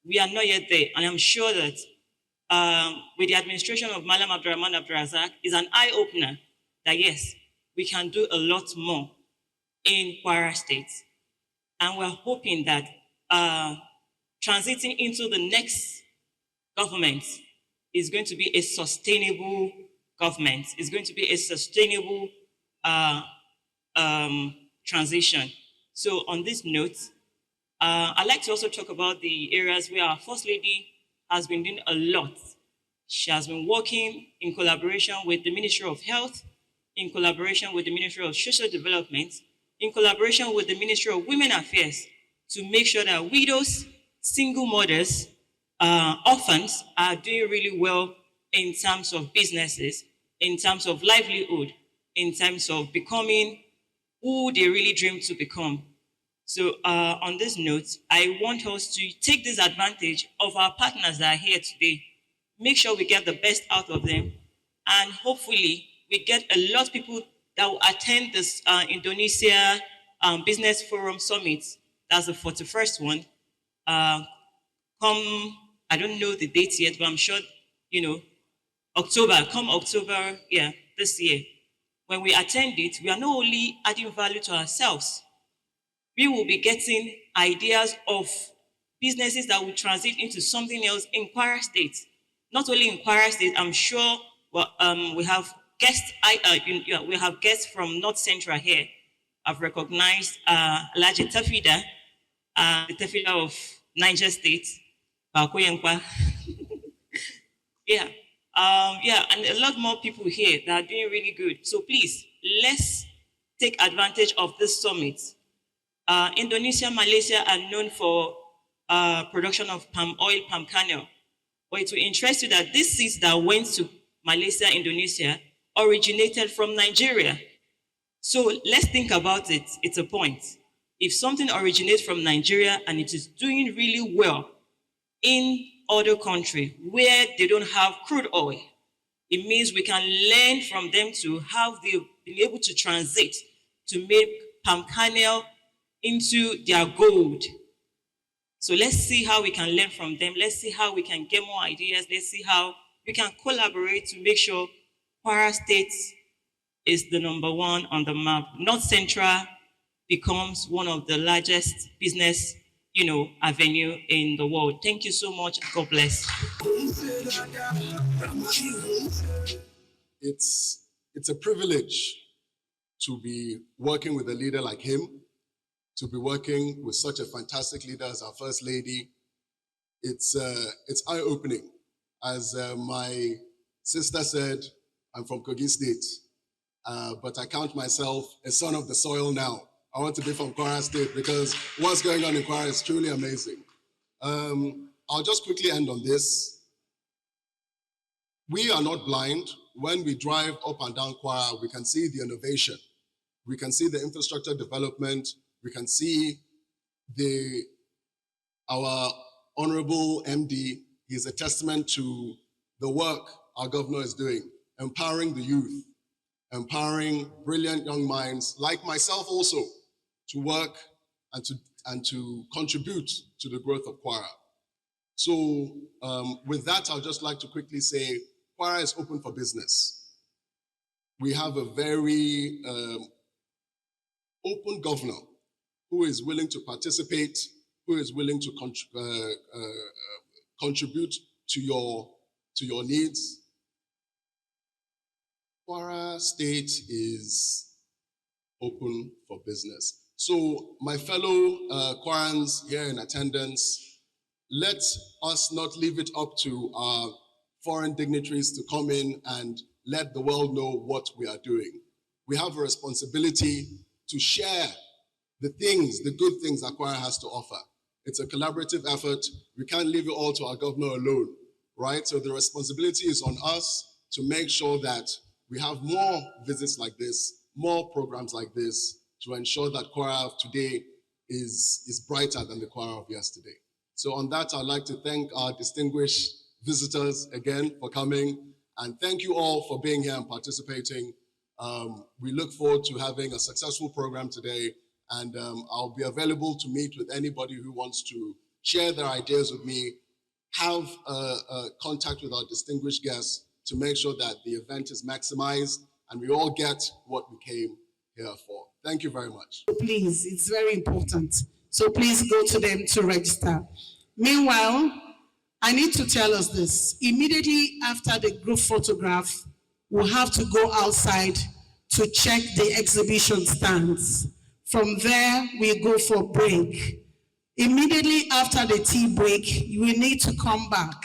Speaker 7: we are not yet there. And I'm sure that with the administration of Malam Abdurrahman Abdurazak is an eye-opener that yes, we can do a lot more in Kwara State. And we're hoping that transiting into the next government is going to be a sustainable government. It's going to be a sustainable transition. So on this note, I'd like to also talk about the areas where our First Lady has been doing a lot. She has been working in collaboration with the Ministry of Health, in collaboration with the Ministry of Social Development, in collaboration with the Ministry of Women Affairs, to make sure that widows, single mothers, orphans are doing really well in terms of businesses, in terms of livelihood, in terms of becoming who they really dream to become. So on this note, I want us to take this advantage of our partners that are here today, make sure we get the best out of them, and hopefully we get a lot of people that will attend this Indonesia Business Forum Summit. That's the 41st one. I don't know the dates yet, but I'm sure, October, this year. When we attend it, we are not only adding value to ourselves, we will be getting ideas of businesses that will transit into something else in Kwara State. Not only in Kwara State, I'm sure we have guests. We have guests from North Central here. I've recognized Alhaji Tafida, the Tafida of Niger State, and a lot more people here that are doing really good. So please, let's take advantage of this summit. Indonesia, Malaysia are known for production of palm oil, palm kernel. But it will interest you that these seeds that went to Malaysia, Indonesia, originated from Nigeria. So let's think about it. It's a point. If something originates from Nigeria and it is doing really well in other country where they don't have crude oil, it means we can learn from them to how they've been able to transit to make palm kernel into their gold. So let's see how we can learn from them. Let's see how we can get more ideas. Let's see how we can collaborate to make sure Kwara State is the number one on the map. North Central becomes one of the largest business, avenue in the world. Thank you so much. God bless.
Speaker 8: It's a privilege to be working with a leader like him, to be working with such a fantastic leader as our First Lady. It's eye-opening. As my sister said, I'm from Kogi State, but I count myself a son of the soil now. I want to be from Kwara State because what's going on in Kwara is truly amazing. I'll just quickly end on this. We are not blind. When we drive up and down Kwara, we can see the innovation. We can see the infrastructure development. We can see our honorable MD. He's a testament to the work our governor is doing, empowering the youth, empowering brilliant young minds like myself also to work and to contribute to the growth of Kwara. So with that, I'd just like to quickly say, Kwara is open for business. We have a very open governor who is willing to participate, who is willing to contribute to your needs. Kwara State is open for business. So my fellow Kwarans here in attendance, let us not leave it up to our foreign dignitaries to come in and let the world know what we are doing. We have a responsibility to share the good things that Kwara has to offer. It's a collaborative effort. We can't leave it all to our governor alone, right? So the responsibility is on us to make sure that we have more visits like this, more programs like this, to ensure that Kwara of today is brighter than the Kwara of yesterday. So on that, I'd like to thank our distinguished visitors again for coming, And thank you all for being here and participating. We look forward to having a successful program today, and I'll be available to meet with anybody who wants to share their ideas with me, have contact with our distinguished guests to make sure that the event is maximized and we all get what we came here for. Thank you very much.
Speaker 5: Please, it's very important. So please go to them to register. Meanwhile, I need to tell us this. Immediately after the group photograph, we'll have to go outside to check the exhibition stands. From there, we go for break. Immediately after the tea break, you will need to come back.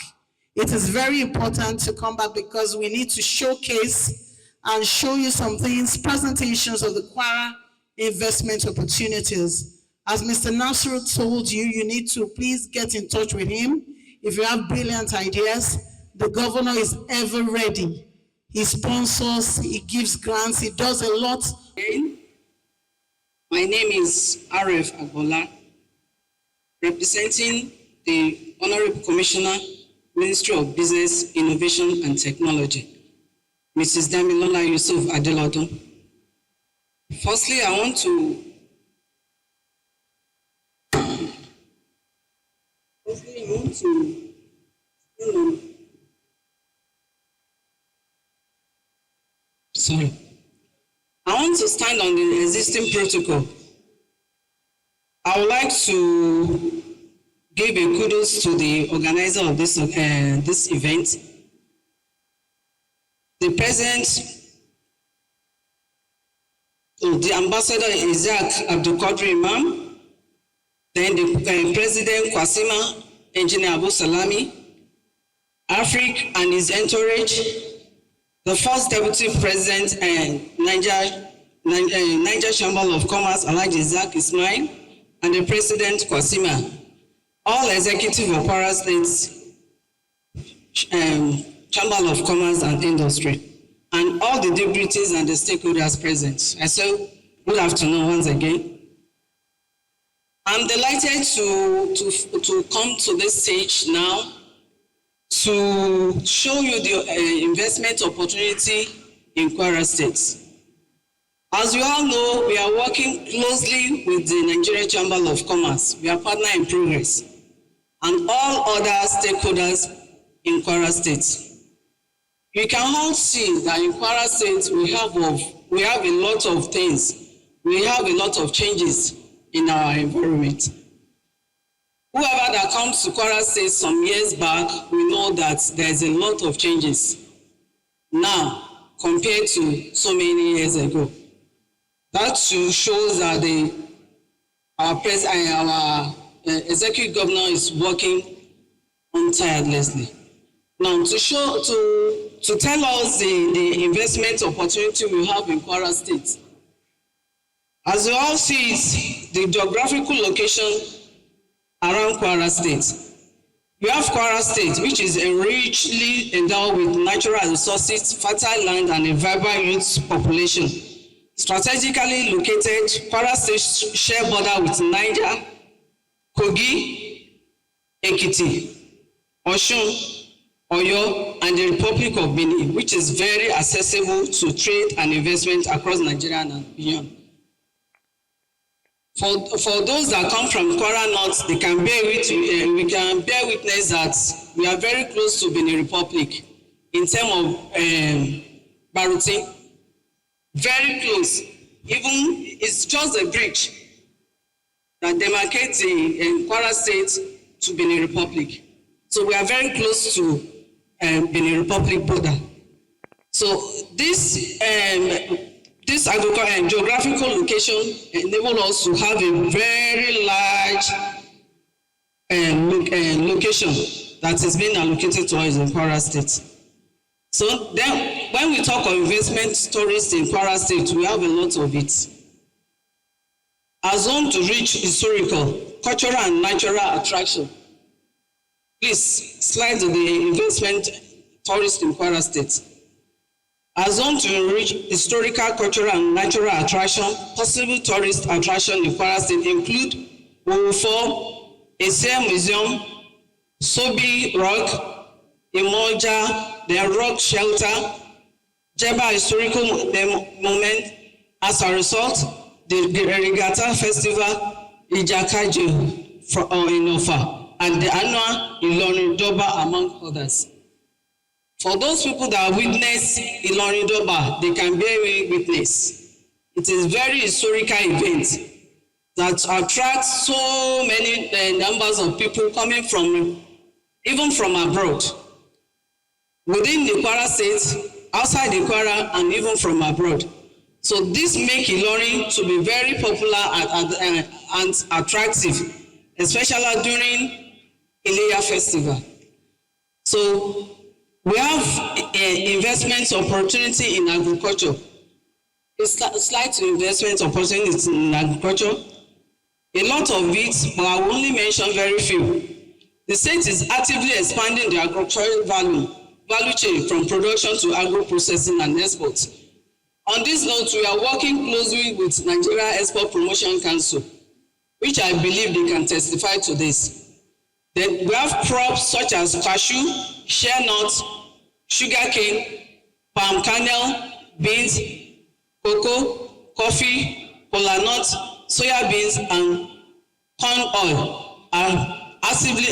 Speaker 5: It is very important to come back because we need to showcase and show you some things, presentations of the Kwara investment opportunities. As Mr. Nasser told you, you need to please get in touch with him. If you have brilliant ideas, the governor is ever ready. He sponsors, he gives grants, he does a lot.
Speaker 9: My name is Arif Agbola, representing the Honorable Commissioner, Ministry of Business, Innovation and Technology, Mrs. Damilola Yusuf Adelodun. Firstly, I want to stand on the existing protocol. I would like to give a kudos to the organizer of this event, the president, the ambassador Isaac Abdulkadir Imam, then the president Kwasima, engineer Abu Salami, Africa and his entourage, the first deputy president and Niger Chamber of Commerce, Alhaji Isaac Ismail, and the president Kwasima, all executive of Kwara State Chamber of Commerce and Industry, and all the deputies and the stakeholders present. I say good afternoon once again. I'm delighted to come to this stage now to show you the investment opportunity in Kwara State. As you all know, we are working closely with the Nigeria Chamber of Commerce. We are partner in progress, and all other stakeholders in Kwara State. You can all see that in Kwara State we have a lot of things. We have a lot of changes in our environment. Whoever that comes to Kwara State some years back, we know that there's a lot of changes now compared to so many years ago. That too shows that our executive governor is working tirelessly. Now to tell us the investment opportunity we have in Kwara State. As you all see, it's the geographical location around Kwara State. We have Kwara State, which is richly endowed with natural resources, fertile land, and a vibrant youth population. Strategically located, Kwara State share border with Niger, Kogi, Ekiti, Osun, Oyo, and the Republic of Benin, which is very accessible to trade and investment across Nigeria and beyond. For those that come from Kwara North, we can bear witness that we are very close to Benin Republic in terms of Baruti. Very close. Even it's just a bridge that demarcates the Kwara State to Benin Republic. So we are very close to Benin Republic border. So this geographical location enables us to have a very large location that is being allocated to us in Kwara State. So then, when we talk of investment tourists in Kwara State, we have a lot of it. As home to rich historical, cultural, and natural attraction. Please slide to the investment tourists in Kwara State. As home to rich historical, cultural, and natural attraction, possible tourist attraction in Kwara State include Wofo, Ese Museum, Sobi Rock, Imoja, the Rock Shelter, Jeba Historical Monument. As a result, the Regatta Festival, Ijakaji in Ofa, and the annual Ilorin Doba, among others. For those people that witness Ilorin Doba, they can bear witness. It is very historical event that attracts so many numbers of people coming from, even from abroad, within the Kwara State, outside the Kwara, and even from abroad. So this makes Ilorin to be very popular and attractive, especially during Ileya Festival. So we have investment opportunity in agriculture. A slight investment opportunity in agriculture. A lot of it, but I will only mention very few. The state is actively expanding the agricultural value chain from production to agro-processing and exports. On this note, we are working closely with Nigeria Export Promotion Council, which I believe they can testify to this. Then we have crops such as cashew, shea nuts, sugarcane, palm kernel, beans, cocoa, coffee, kola nuts, soya beans, and corn oil are actively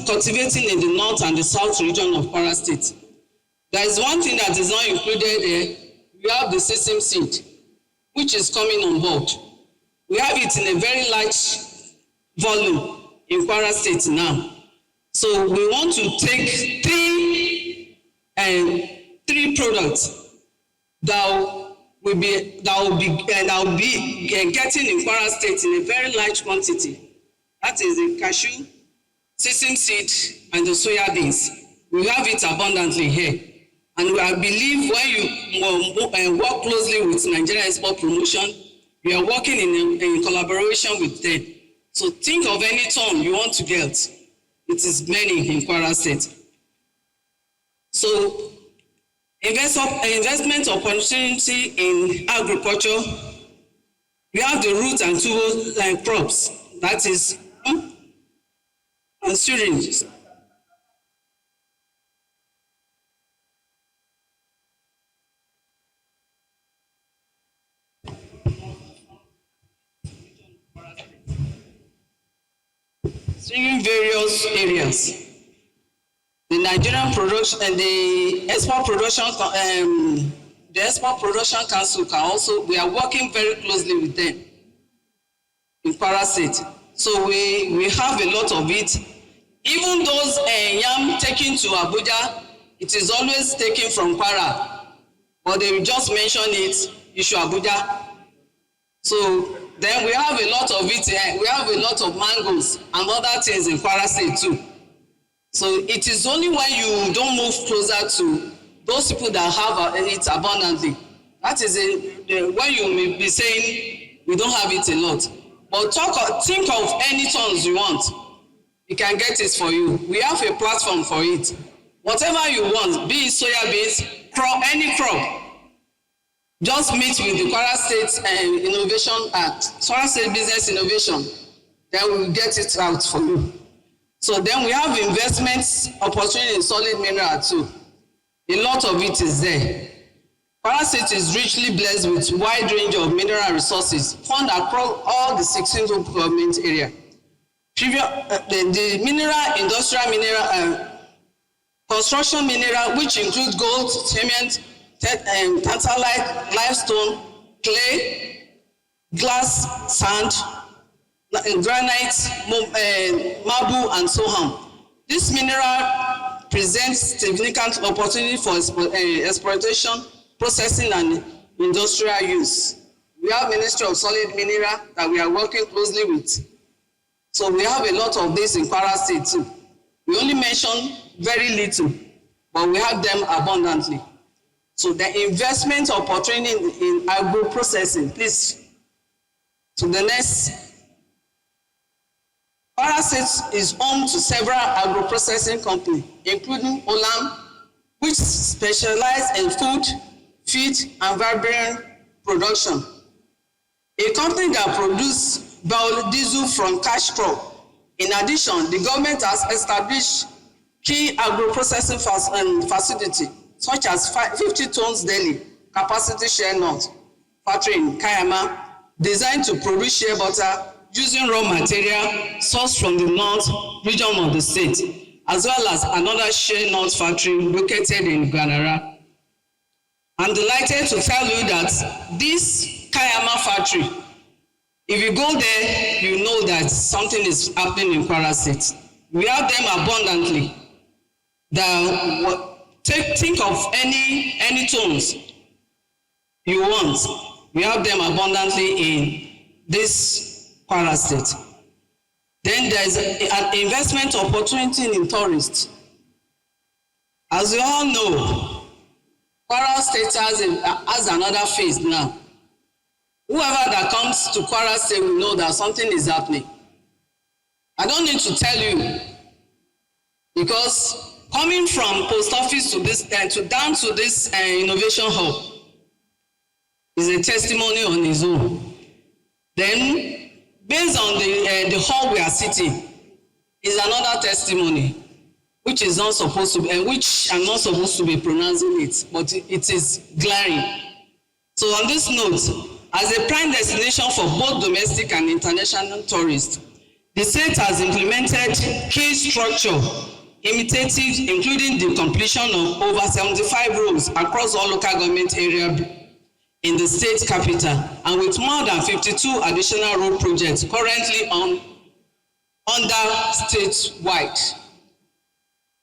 Speaker 9: cultivating in the north and the south region of Kwara State. There is one thing that is not included here. We have the sesame seed, which is coming on board. We have it in a very large volume in Kwara State now. So we want to take three products that will be getting in Kwara State in a very large quantity. That is the cashew, sesame seed, and the soya beans. We have it abundantly here. And I believe when you work closely with Nigeria Export Promotion, we are working in collaboration with them. So think of any ton you want to get. It is many in Kwara State. So investment opportunity in agriculture, we have the root and tuber crops, that is, and syringes. In various areas. The Nigerian production and the export production council can also, we are working very closely with them in Kwara State. So we have a lot of it. Even those yam taken to Abuja, it is always taken from Kwara, but they will just mention it, issue Abuja. So then we have a lot of it here. We have a lot of mangoes and other things in Kwara State too. So it is only when you don't move closer to those people that have it abundantly. That is when you may be saying we don't have it a lot. But think of any tons you want. We can get it for you. We have a platform for it. Whatever you want, be it soya beans, crop, any crop. Just meet with the Kwara State Innovation Act, Kwara State Business Innovation, then we will get it out for you. So then we have investments opportunity in solid mineral too. A lot of it is there. Kwara State is richly blessed with wide range of mineral resources found across all the 16 local government area. The mineral, industrial mineral, construction mineral, which include gold, cement, tantalite, limestone, clay, glass, sand, granite, marble, and so on. This mineral presents significant opportunity for exploitation, processing, and industrial use. We have Ministry of Solid Mineral that we are working closely with. So we have a lot of this in Kwara State too. We only mention very little, but we have them abundantly. So the investment opportunity in agro-processing, please, to the next. Kwara State is home to several agro-processing companies, including Olam, which specialize in food, feed, and vibrant production. A company that produces biodiesel from cash crop. In addition, the government has established key agro-processing facility, such as 50 tons daily capacity shea nut factory in Kayama, designed to produce shea butter using raw material sourced from the north region of the state, as well as another shea nut factory located in Gwanara. I'm delighted to tell you that this Kayama factory, if you go there, you know that something is happening in Kwara State. We have them abundantly. Think of any tones you want. We have them abundantly in this Kwara State. Then there is an investment opportunity in tourists. As you all know, Kwara State has another phase now. Whoever that comes to Kwara State will know that something is happening. I don't need to tell you, because coming from post office to this down to this innovation hub is a testimony on its own. Then, based on the hall we are sitting, is another testimony, which is not supposed to be, which I'm not supposed to be pronouncing it, but it is glaring. So on this note, as a prime destination for both domestic and international tourists, the state has implemented key structure initiatives, including the completion of over 75 roads across all local government areas in the state capital, and with more than 52 additional road projects currently under statewide.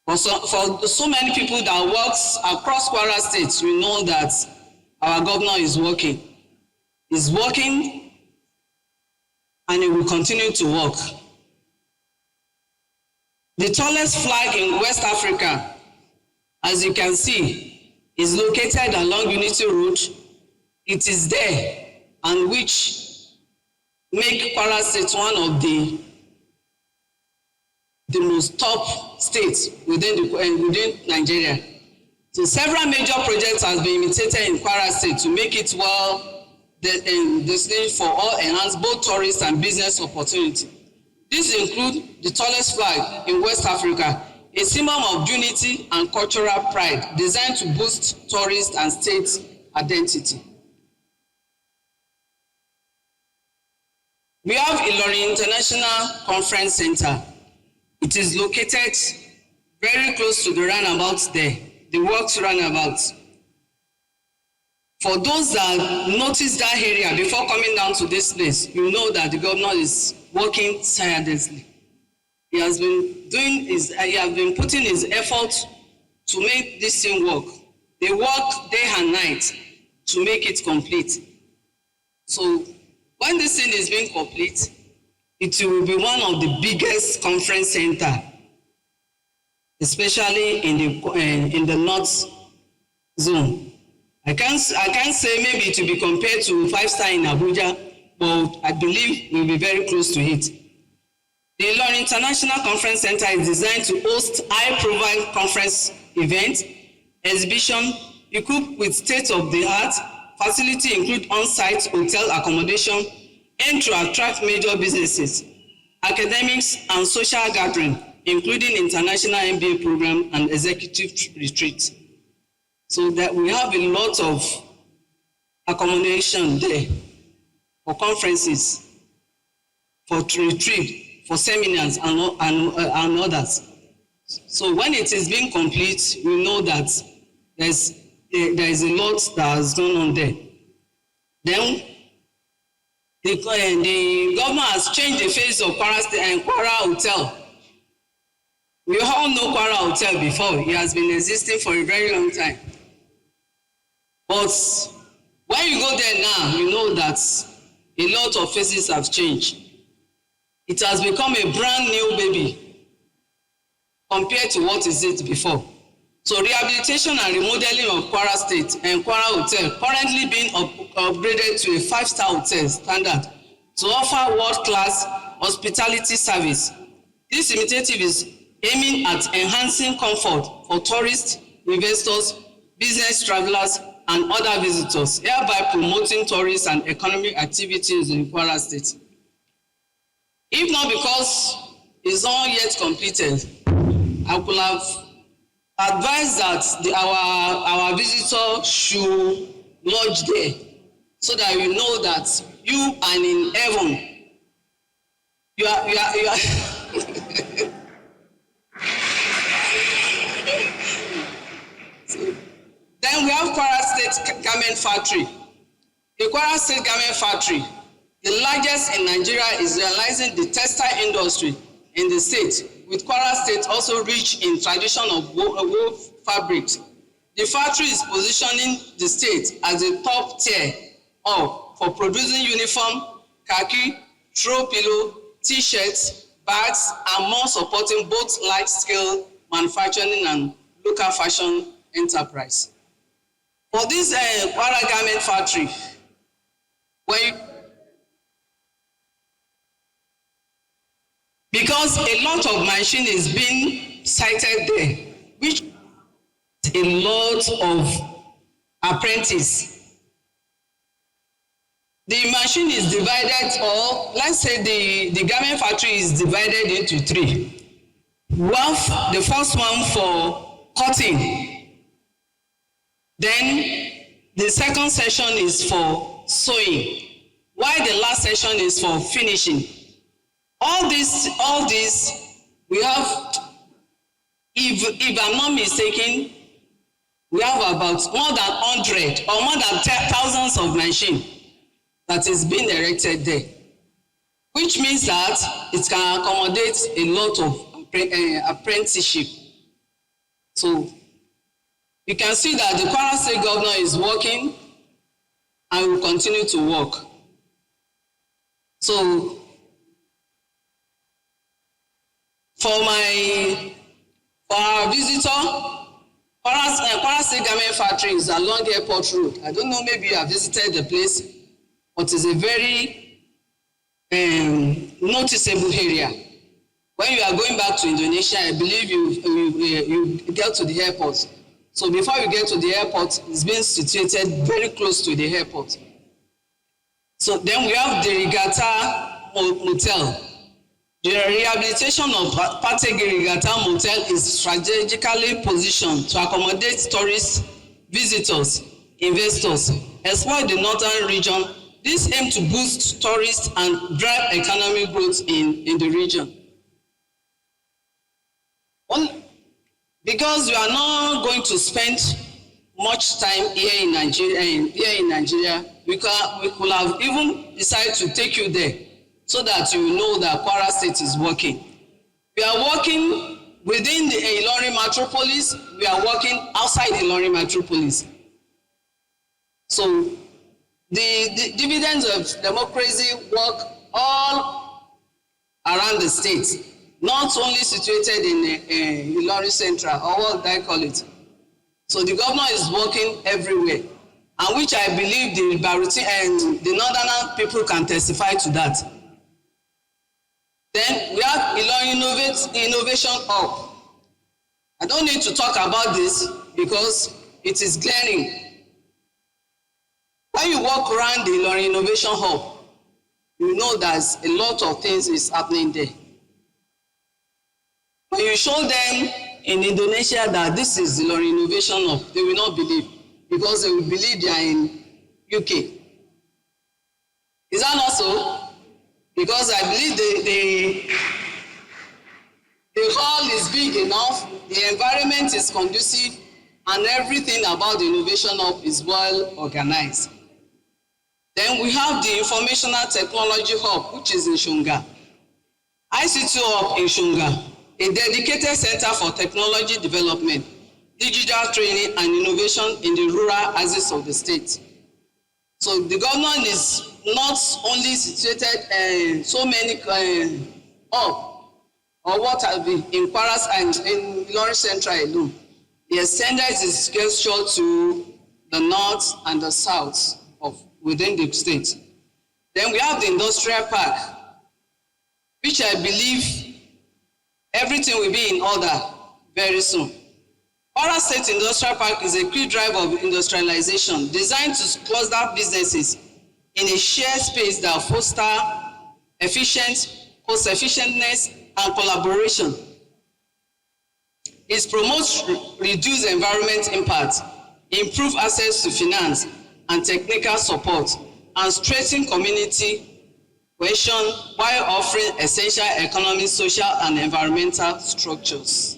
Speaker 9: For so many people that works across Kwara State, we know that our governor is working. He's working, and he will continue to work. The tallest flag in West Africa, as you can see, is located along Unity Road. It is there, and which make Kwara State one of the most top states within Nigeria. So several major projects have been initiated in Kwara State to make it destined for all enhanced both tourist and business opportunity. These include the tallest flag in West Africa, a symbol of unity and cultural pride designed to boost tourist and state identity. We have Ilorin International Conference Center. It is located very close to the roundabout there, the works roundabout. For those that notice that area before coming down to this place, you know that the governor is working tirelessly. He has been putting his effort to make this thing work. They work day and night to make it complete. So when this thing is being complete, it will be one of the biggest conference center, especially in the north zone. I can't say maybe to be compared to 5-star in Abuja, but I believe we'll be very close to it. The Ilorin International Conference Center is designed to host high-profile conference events, exhibition equipped with state-of-the-art facility, include on-site hotel accommodation, aimed to attract major businesses, academics, and social gathering, including international MBA program and executive retreat. So that we have a lot of accommodation there for conferences, for retreat, for seminars, and others. So when it is being complete, we know that there is a lot that has gone on there. Then the government has changed the face of Kwara State and Kwara Hotel. We all know Kwara Hotel before. It has been existing for a very long time. But when you go there now, you know that a lot of faces have changed. It has become a brand new baby compared to what is it before. So rehabilitation and remodeling of Kwara State and Kwara Hotel currently being upgraded to a 5-star hotel standard to offer world-class hospitality service. This initiative is aiming at enhancing comfort for tourists, investors, business travelers, and other visitors, thereby promoting tourist and economic activities in Kwara State. If not because it's not yet completed, I could have advised that our visitor should lodge there, so that you know that you are in heaven. You are. Then we have Kwara State Garment Factory. The Kwara State Garment Factory, the largest in Nigeria, is realizing the textile industry in the state, with Kwara State also rich in tradition of woven fabrics. The factory is positioning the state as a top tier for producing uniform, khaki, throw pillow, t-shirts, bags, and more, supporting both large-scale manufacturing and local fashion enterprise. For this Kwara Garment Factory, because a lot of machine is being sited there, which a lot of apprentices. The machine is divided, or let's say the garment factory is divided into three. One, the first one for cutting. Then the second section is for sewing, while the last section is for finishing. All this, we have, if I'm not mistaken, we have about more than 100 or more than thousands of machines that is being erected there, which means that it can accommodate a lot of apprenticeship. So you can see that the Kwara State governor is working and will continue to work. So for our visitor, Kwara State Garment Factory is along Airport Road. I don't know, maybe you have visited the place, but it's a very noticeable area. When you are going back to Indonesia, I believe you get to the airport. So before you get to the airport, it's being situated very close to the airport. So then we have the Regatta Motel. The rehabilitation of Pategi Regatta Motel is strategically positioned to accommodate tourists, visitors, investors, exploit the northern region. This aims to boost tourists and drive economic growth in the region. Because you are not going to spend much time here in Nigeria, we could have even decided to take you there so that you know that Kwara State is working. We are working within the Ilorin metropolis, we are working outside the Ilorin metropolis. So the dividends of democracy work all around the state, not only situated in Ilorin Central, or what I call it. So the governor is working everywhere, and which I believe the Baruti and the northern people can testify to that. Then we have Ilorin Innovation Hub. I don't need to talk about this because it is glaring. When you walk around the Ilorin Innovation Hub, you know there's a lot of things is happening there. When you show them in Indonesia that this is the Ilorin Innovation Hub, they will not believe, because they will believe they are in UK. Is that not so? Because I believe the hall is big enough, the environment is conducive, and everything about the Innovation Hub is well organized. Then we have the Informational Technology Hub, which is in Shunga. ICT Hub in Shunga, a dedicated center for technology development, digital training, and innovation in the rural axis of the state. So the government is not only situated so many hubs, or what have been in Kwaras and in Ilorin Central alone. He extended his gesture to the north and the south of within the state. Then we have the industrial park, which I believe everything will be in order very soon. Kwara State Industrial Park is a key driver of industrialization designed to cluster businesses in a shared space that foster efficient, cost-effectiveness, and collaboration. It promotes reduced environment impact, improve access to finance and technical support, and strengthen community cohesion while offering essential economic, social, and environmental structures.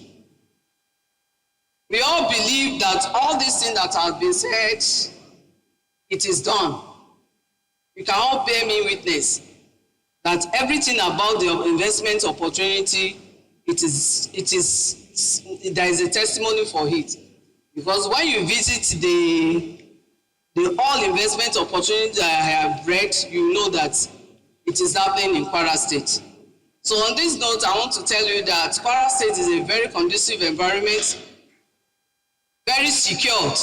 Speaker 9: We all believe that all these things that have been said, it is done. You can all bear me witness that everything about the investment opportunity, there is a testimony for it. Because when you visit the all investment opportunity that I have read, you know that it is happening in Kwara State. So on this note, I want to tell you that Kwara State is a very conducive environment, very secured,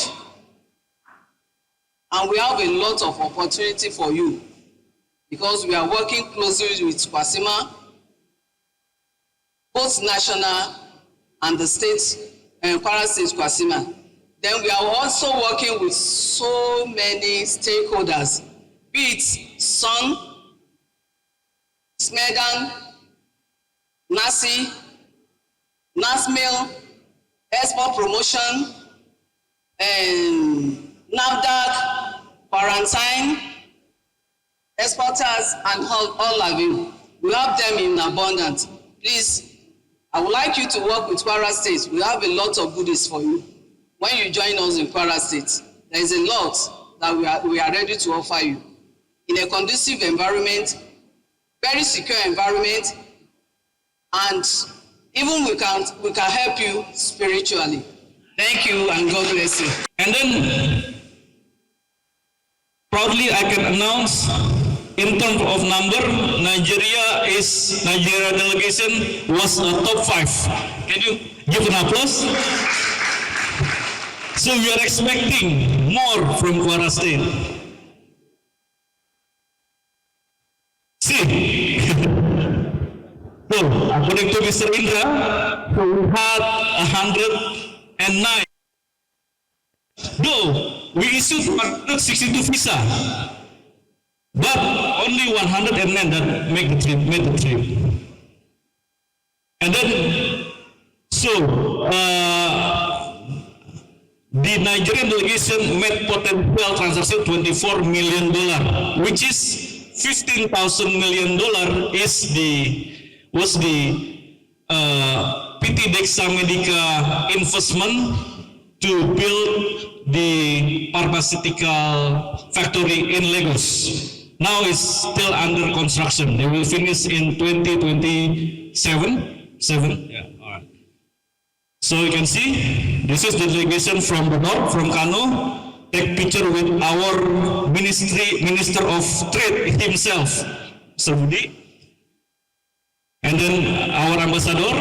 Speaker 9: and we have a lot of opportunity for you because we are working closely with Kwasima, both national and the state, Kwara State Kwasima. Then we are also working with so many stakeholders, be it Sun, Smedan, NASI, NASMIL, Export Promotion, and NAFDAC, Quarantine, exporters, and all of you. We have them in abundance. Please, I would like you to work with Kwara State. We have a lot of goodies for you. When you join us in Kwara State, there is a lot that we are ready to offer you. In a conducive environment, very secure environment, and even we can help you spiritually. Thank you and God bless you.
Speaker 10: And then, proudly I can announce, in terms of number, Nigeria delegation was a top 5. Can you give an applause? So we are expecting more from Kwara State. See, so according to Mr. Indra, so we had 109. Though we issued 162 visa, but only 109 that made the trip. And then, so the Nigerian delegation made potential transaction $24 million, which is $15,000 million was the PT Dexa Medica investment to build the pharmaceutical factory in Lagos. Now it's still under construction. They will finish in 2027. Yeah, all right. So you can see, this is the delegation from the north, from Kano. Take picture with our Minister of Trade himself, Sir Budi. And then our ambassador.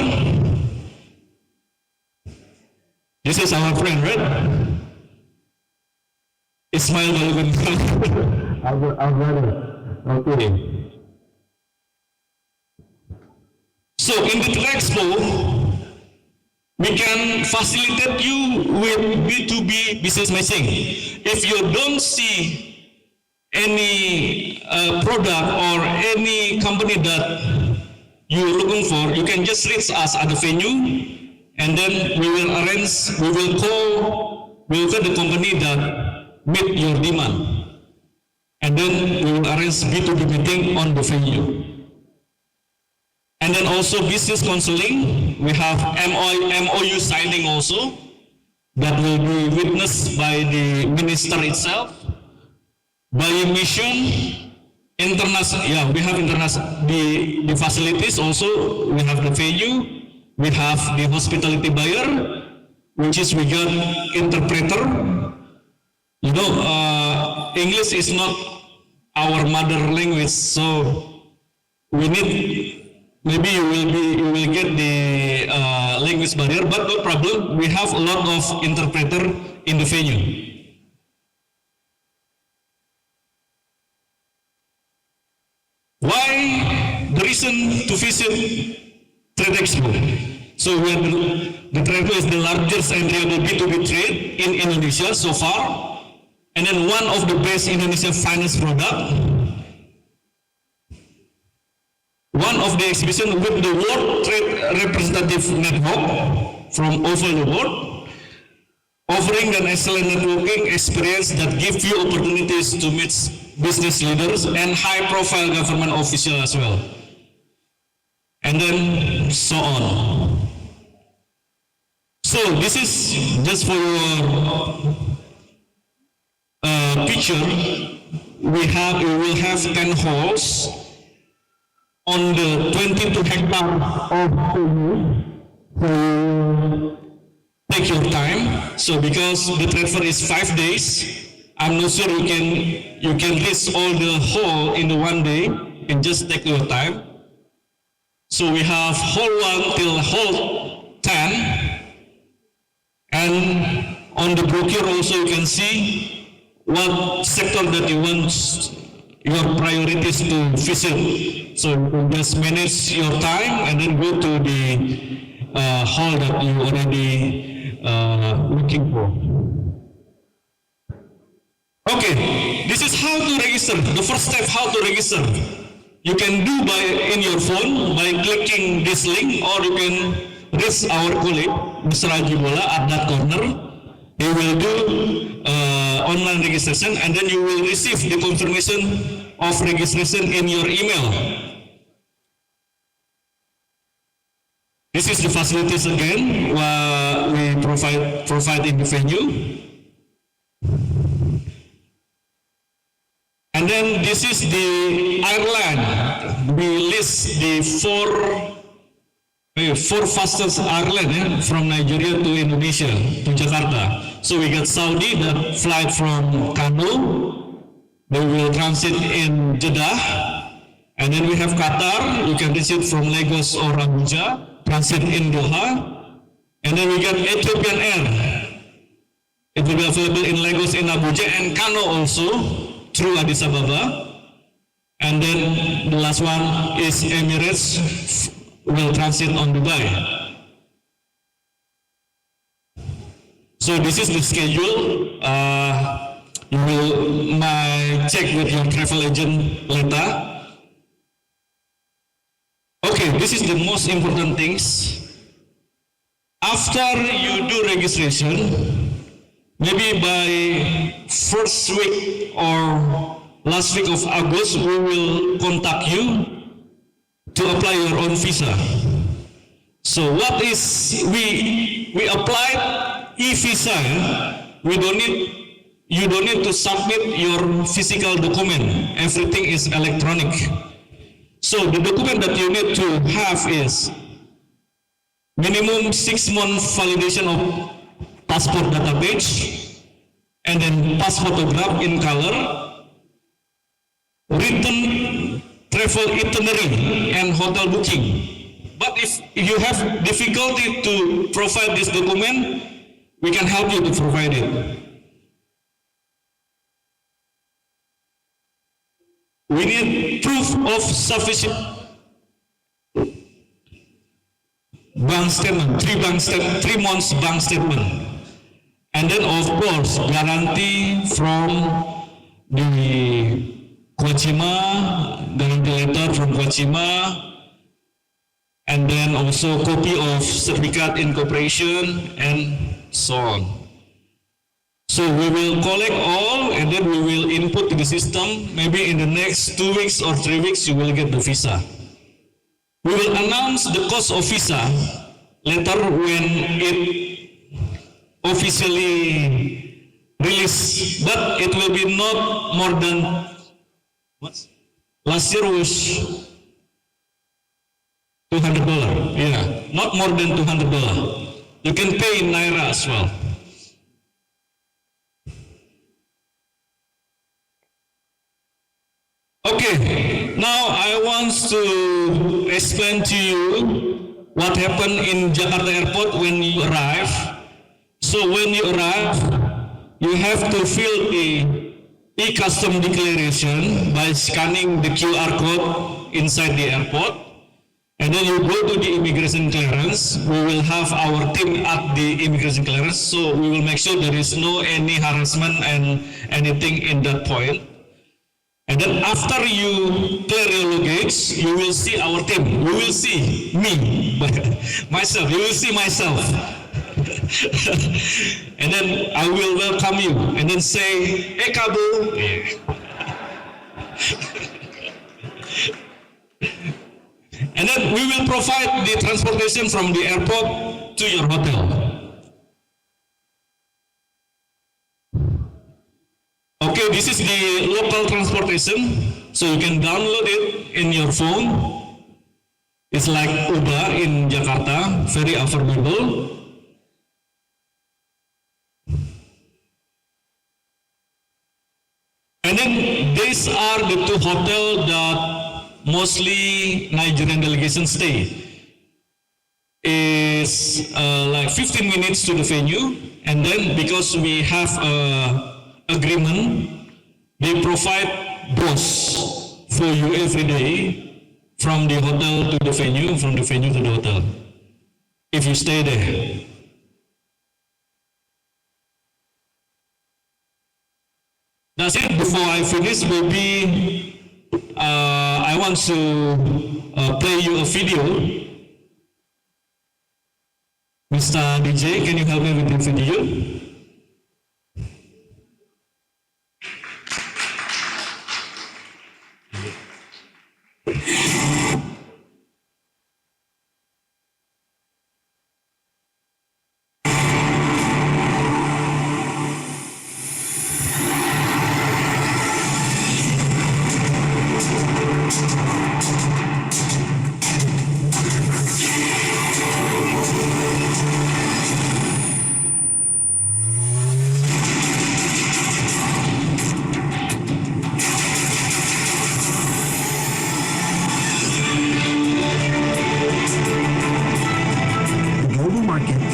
Speaker 10: This is our friend, right? Ismail Balogun. Our brother. Okay. So in the Expo, we can facilitate you with B2B business matching. If you don't see any product or any company that you're looking for, you can just reach us at the venue, and then we will call the company that meet your demand. And then we will arrange B2B meeting on the venue. And then also business counseling, we have MOU signing also, that will be witnessed by the minister itself, by mission, international, yeah, we have international, the facilities also, we have the venue, we have the hospitality buyer, which is we got interpreter. You know, English is not our mother language, so we need, maybe you will get the language barrier, but no problem. We have a lot of interpreter in the venue. Why the reason to visit Trade Expo? So we are the Trade Expo is the largest and reliable B2B trade in Indonesia so far, and then one of the best Indonesia finance product. One of the exhibition with the World Trade Representative Network from over the world, offering an excellent networking experience that gives you opportunities to meet business leaders and high-profile government officials as well. And then so on. So this is just for your picture. We will have 10 halls on the 22 hectares of venue. So take your time. So because the trade fair is 5 days, I'm not sure you can reach all the hall in the one day. You can just take your time. So we have hall 1 till hall 10. And on the brochure also you can see what sector that you want your priorities to visit. So you can just manage your time and then go to the hall that you already looking for. Okay, this is how to register. The first step, how to register. You can do in your phone by clicking this link, or you can reach our colleague, Mr. Ajibola, at that corner. He will do online registration, and then you will receive the confirmation of registration in your email. This is the facilities again we provide in the venue. And then this is the airline. We list the four fastest airline from Nigeria to Indonesia, to Jakarta. So we got Saudi that flight from Kano. They will transit in Jeddah. And then we have Qatar. You can visit from Lagos or Abuja, transit in Doha. And then we got Ethiopian Air. It will be available in Lagos, in Abuja, and Kano also, through Addis Ababa. And then the last one is Emirates, will transit on Dubai. So this is the schedule. You will check with your travel agent later. Okay, this is the most important things. After you do registration, maybe by first week or last week of August, we will contact you to apply your own visa. So what is, we applied e-visa. You don't need to submit your physical document. Everything is electronic. So the document that you need to have is minimum 6 months validation of passport data page, and then passport photograph in color, written travel itinerary and hotel booking. But if you have difficulty to provide this document, we can help you to provide it. We need proof of sufficient bank statement, 3 months bank statement. And then of course, guarantee from the Kwachima, guarantee letter from Kwachima, and then also copy of certificate incorporation and so on. So we will collect all and then we will input to the system. Maybe in the next 2 weeks or 3 weeks, you will get the visa. We will announce the cost of visa later when it officially released, but it will be not more than, what? Last year was $200. Yeah, not more than $200. You can pay in Naira as well. Okay, now I want to explain to you what happened in Jakarta Airport when you arrive. So when you arrive, you have to fill a e-custom declaration by scanning the QR code inside the airport. And then you go to the immigration clearance. We will have our team at the immigration clearance, so we will make sure there is no any harassment and anything in that point. And then after you clear your luggage, you will see our team. You will see me, myself. You will see myself And then I will welcome you and then say, "Hey, Kabu." And then we will provide the transportation from the airport to your hotel. Okay, this is the local transportation, so you can download it in your phone. It's like Uber in Jakarta, very affordable. And then these are the two hotels that mostly Nigerian delegation stay. Is like 15 minutes to the venue, and then because we have agreement, they provide bus for you every day from the hotel to the venue, from the venue to the hotel, if you stay there. That's it. Before I finish, maybe I want to play you a video. Mr. DJ, can you help me with the video?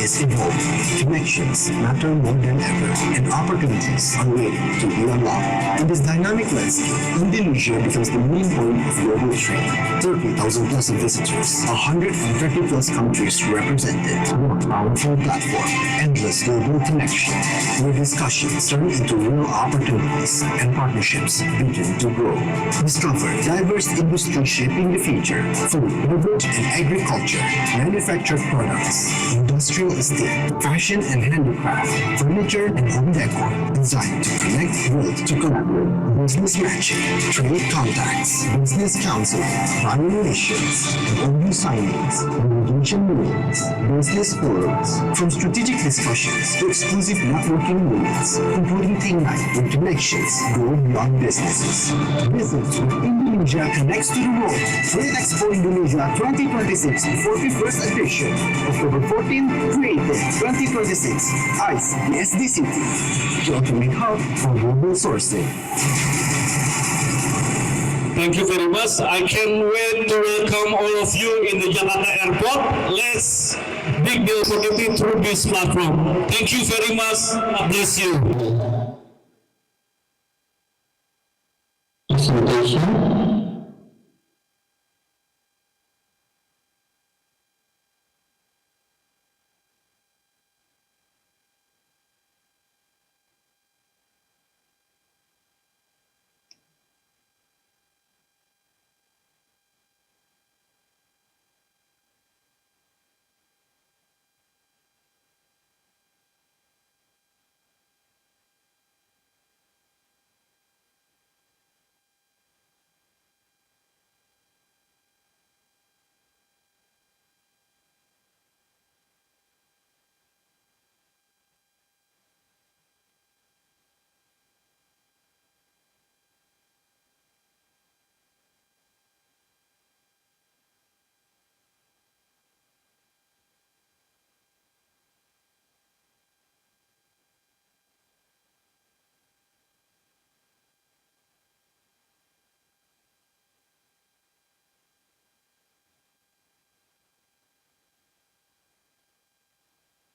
Speaker 11: is involved. Connections matter more than ever, and opportunities are waiting to be unlocked. In this dynamic landscape, Indonesia becomes the main point of global trade. 30,000 plus visitors, 130 plus countries represented, one powerful platform, endless global connection, where discussions turn into real opportunities and partnerships begin to grow. Discover diverse industries shaping the future: food, beverage, and agriculture, manufactured products, industrial estate, fashion and handicraft, furniture and home decor, designed to connect, build to collaborate, business matching, trade contacts, business counseling, planning missions, and MOU signings, engagement meetings, business forums, from strategic discussions to exclusive networking meetings, including team night when connections go beyond businesses. Visit where Indonesia connects to the world. Trade Expo Indonesia 2026, 41st edition, October 14, Creative 2026, ICE, the SDCT, the ultimate hub for global sourcing.
Speaker 10: Thank you very much. I can't wait to welcome all of you in the Jakarta airport. Let's dig the opportunity through this platform. Thank you very much. God bless you.
Speaker 11: Presentation.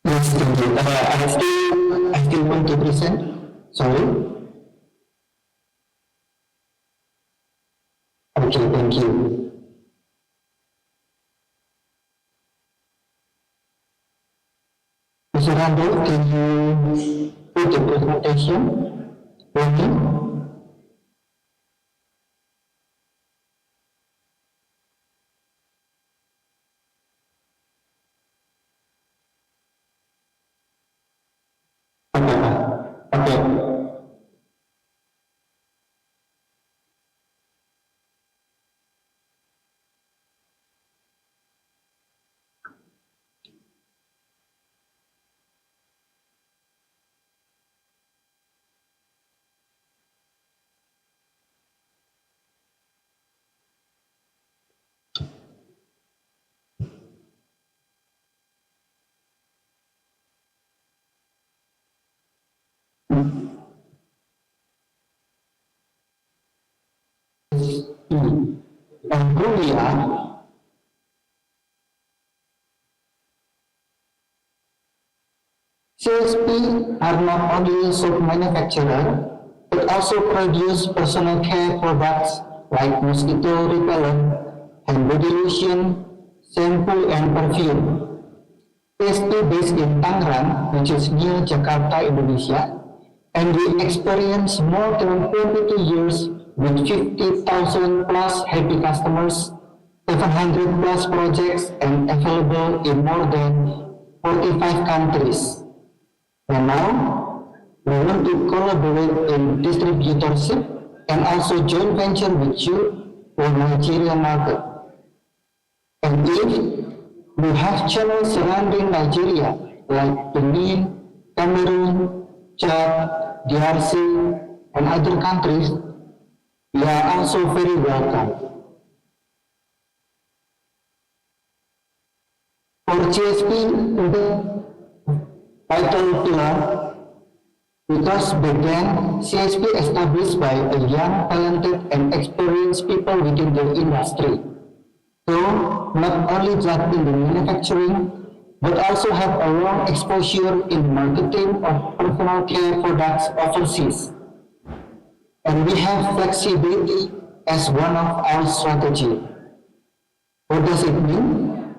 Speaker 11: Yes, thank you. I still want to present. Sorry. Okay, thank you. Mr. Randall, can you put the presentation working?
Speaker 12: Okay. And Korea, CSP are not only soap manufacturer, but also produce personal care products like mosquito repellent, hand body lotion, shampoo, and perfume. CSP based in Tangerang, which is near Jakarta, Indonesia, and we experience more than 22 years with 50,000 plus happy customers, 700 plus projects, and available in more than 45 countries. And now, we want to collaborate in distributorship and also joint venture with you for Nigerian market. And if we have channels surrounding Nigeria like Benin, Cameroon, Chad, DRC, and other countries, you are also very welcome. For GSP, the vital pillar, because back then, CSP established by a young, talented, and experienced people within the industry. So, not only just in the manufacturing, but also have a long exposure in marketing of personal care products overseas. And we have flexibility as one of our strategy. What does it mean?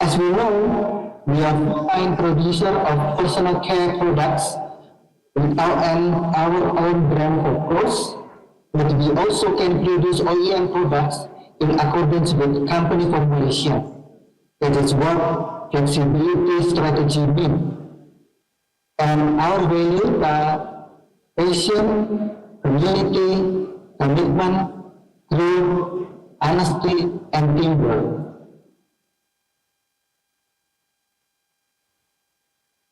Speaker 12: As we know, we are full-time producer of personal care products with our own brand of course, but we also can produce OEM products in accordance with company formulation. That is what flexibility strategy means. And our values are passion, community, commitment, growth, honesty, and teamwork.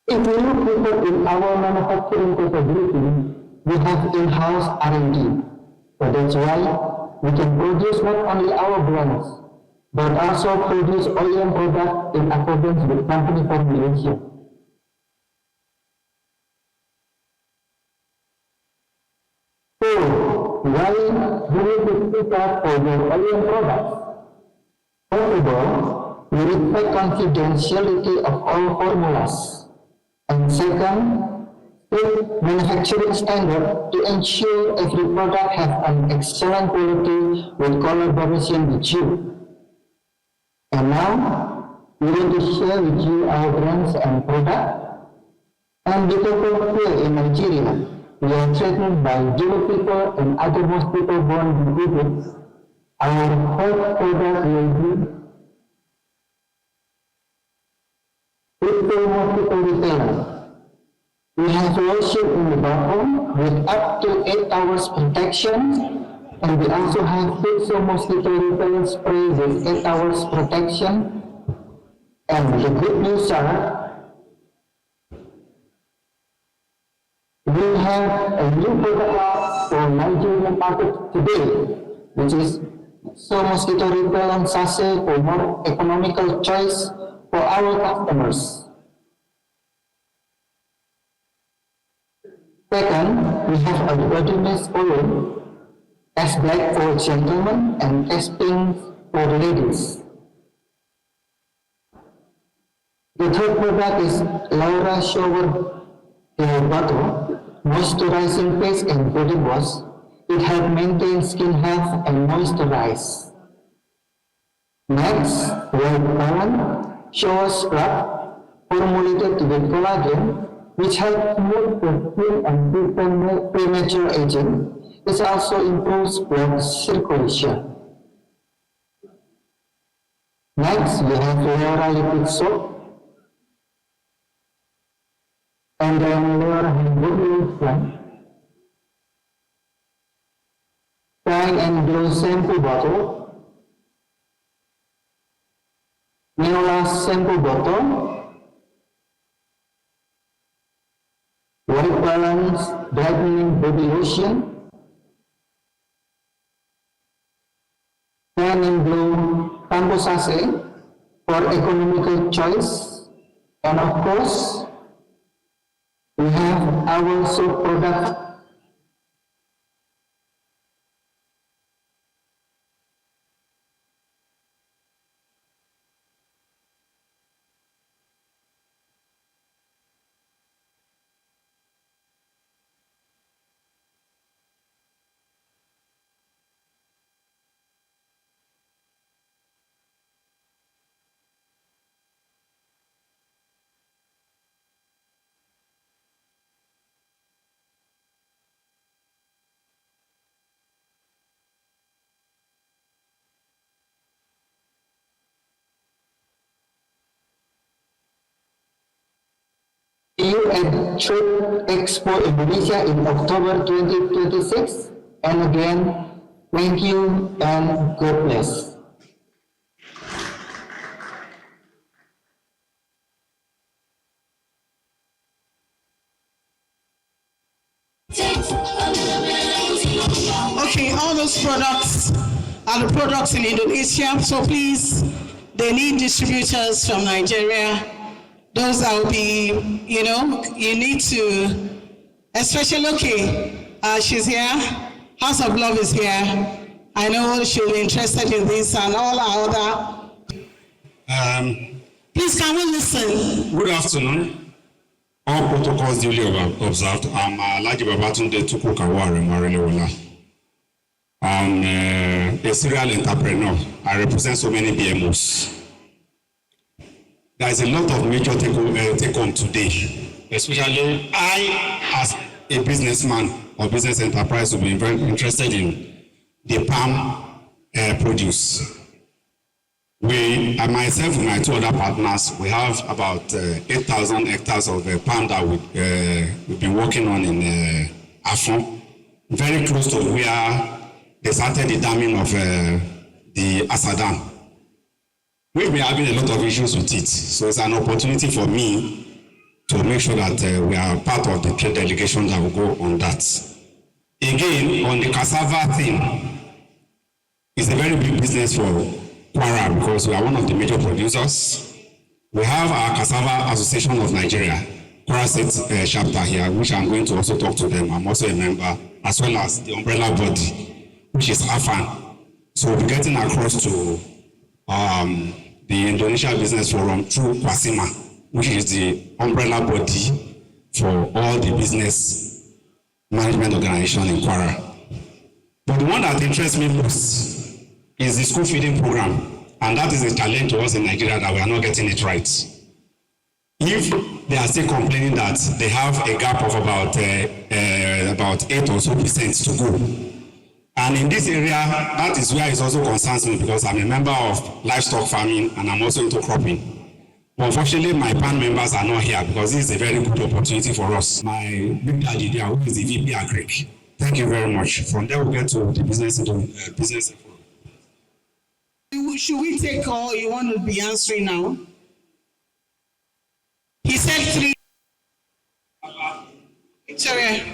Speaker 12: If we look deeper in our manufacturing capability, we have in-house R&D. So that's why we can produce not only our brands, but also produce OEM products in accordance with company formulation. So, why do we prepare for your OEM products? First of all, we respect confidentiality of all formulas. And second, strict manufacturing standard to ensure every product has an excellent quality with collaboration with you. And now, we want to share with you our brands and products. And because here in Nigeria, we are threatened by yellow fever and other mosquito-borne diseases. Our first product will be mosquito repellent. We have lotion in the bottle with up to 8 hours protection, and we also have mosquito repellent spray with 8 hours protection. And the good news are, we have a new product for Nigerian market today, which is mosquito repellent sachet for more economical choice for our customers. Second, we have a body mist oil, S black for gentlemen and S pink for ladies. The third product is Laura Shower Gel Bottle, moisturizing face and body wash. It helps maintain skin health and moisturize. Next, White Balance Shower Scrub, formulated with collagen, which helps smooth the skin and prevent premature aging. It also improves blood circulation. Next, we have Laura Liquid Soap, Kemudian Lower Hand Shine and Glow shampoo bottle, Neola shampoo bottle, White Balance brightening body lotion, Shine and Glow shampoo sachet for economical choice, and of course, we have our soap product. See you at Trade Expo Indonesia in October 2026. And again, thank you and God bless.
Speaker 5: Okay, all those products are the products in Indonesia, so please, they need distributors from Nigeria. Those that will be, you need to, especially, she's here, House of Love is here. I know she'll be interested in this and all our other. Please, can we listen?
Speaker 2: Good afternoon. All protocols duly observed. I'm Alhaji Babatunde Tukukaware Marilewola. I'm a serial entrepreneur. I represent so many BMOs. There is a lot of major take-home today, especially I, as a businessman or business enterprise, will be very interested in the palm produce. Myself and my two other partners, we have about 8,000 hectares of palm that we've been working on in Afon, very close to where they started the damming of the Asadam. We've been having a lot of issues with it, so it's an opportunity for me to make sure that we are part of the trade delegation that will go on that. Again, on the cassava thing, it's a very big business for Kwara because we are one of the major producers. We have our Cassava Association of Nigeria, Kwara State chapter here, which I'm going to also talk to them. I'm also a member, as well as the umbrella body, which is AFAN. So we'll be getting across to the Indonesia Business Forum through Kwasima, which is the umbrella body for all the business management organization in Kwara. But the one that interests me most is the school feeding program, and that is a challenge to us in Nigeria that we are not getting it right. If they are still complaining that they have a gap of about 8% or so to go, and in this area, that is where it also concerns me because I'm a member of livestock farming and I'm also into cropping. But unfortunately, my PAN members are not here because this is a very good opportunity for us. My big daddy there, who is the VP Agric. Thank you very much. From there, we'll get to the business.
Speaker 5: Should we take all you want to be answering now? He said 3. Victoria.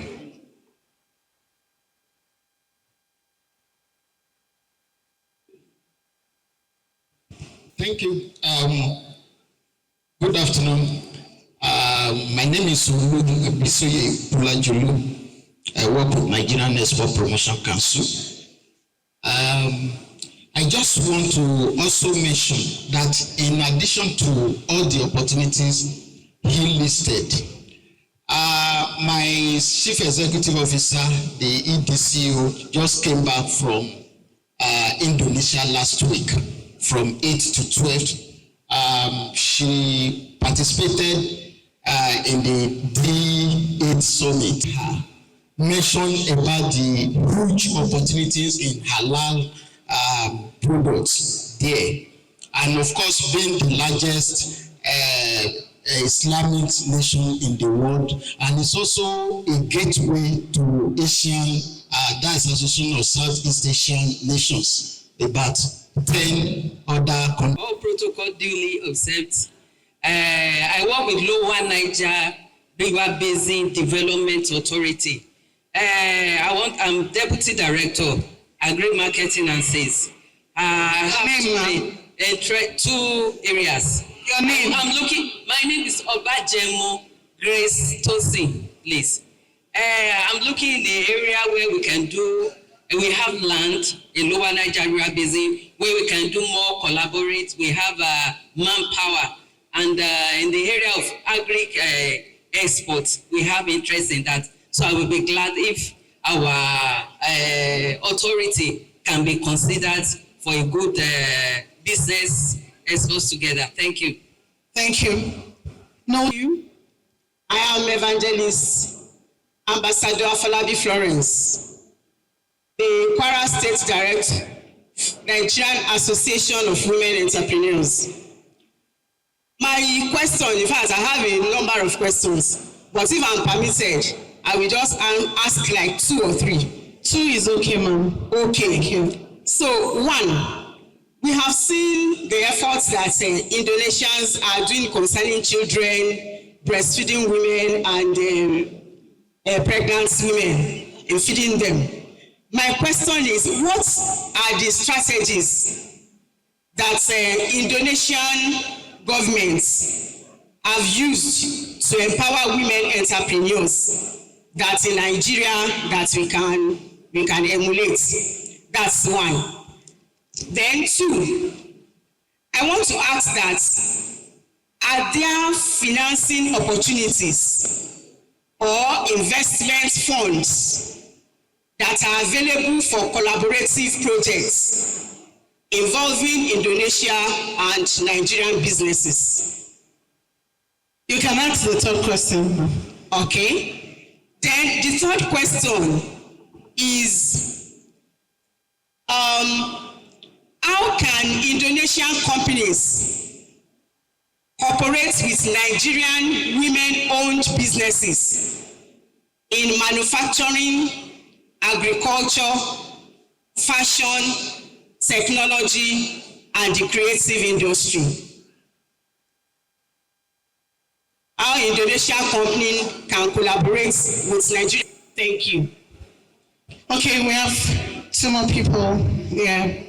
Speaker 13: Thank you. Good afternoon. My name is Ulu Bisoye Pulajulu. I work with Nigerian Export Promotion Council. I just want to also mention that in addition to all the opportunities he listed, my Chief Executive Officer, the EDCO, just came back from Indonesia last week, from 8th to 12th. She participated in the D8 Summit. Mentioned about the huge opportunities in halal products there. And of course, being the largest Islamic nation in the world, and it's also a gateway to Asian, that's Association of Southeast Asian Nations, about 10 other countries.
Speaker 9: All protocol duly observed. I work with Lower Niger River Basin Development Authority. I'm Deputy Director, Agri Marketing and Sales. I have two areas.
Speaker 5: Your name?
Speaker 9: My name is Obajemo Grace Tosin, please. I'm looking in the area where we have land in Lower Niger River Basin where we can do more collaborate. We have manpower, and in the area of agri exports, we have interest in that. So I will be glad if our authority can be considered for a good business exports together. Thank you.
Speaker 5: Thank you. Know you? I am Evangelist Ambassador Afolabi Florence, the Kwara State Director, Nigerian Association of Women Entrepreneurs. My question, in fact, I have a number of questions, but if I'm permitted, I will just ask like 2 or 3. 2 is okay, ma'am. Okay. Thank you. So, 1, we have seen the efforts that Indonesians are doing concerning children, breastfeeding women, and pregnant women, and feeding them. My question is, what are the strategies that Indonesian governments have used to empower women entrepreneurs that in Nigeria that we can emulate? That's 1. Then 2, I want to ask that, are there financing opportunities or investment funds that are available for collaborative projects involving Indonesia and Nigerian businesses? You can ask the 3rd question. Okay. Then the 3rd question is, how can Indonesian companies cooperate with Nigerian women-owned businesses in manufacturing, agriculture, fashion, technology, and the creative industry? How Indonesian company can collaborate with Nigeria? Thank you. Okay, we have 2 more people here.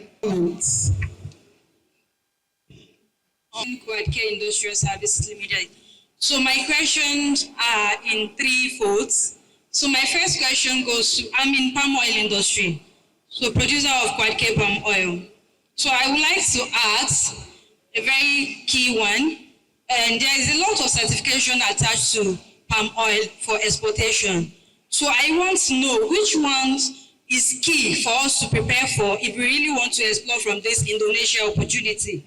Speaker 14: Quadcare Industrial Services Limited. So my questions are in 3 folds. So my first question goes to, I'm in palm oil industry, so producer of Quadcare palm oil. So I would like to ask a very key one, and there is a lot of certification attached to palm oil for exportation. So I want to know which ones is key for us to prepare for if we really want to explore from this Indonesia opportunity.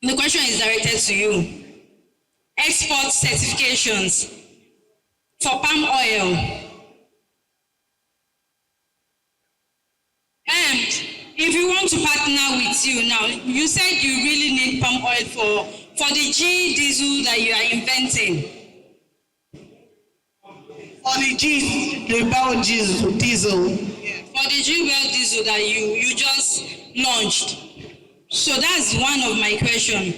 Speaker 14: The question is directed to you. Export certifications for palm oil. And if you want to partner with you now, you said you really need palm oil for the G diesel that you are inventing.
Speaker 5: For the G-Well diesel.
Speaker 14: Yeah. For the G-Well diesel that you just launched. So that's one of my questions.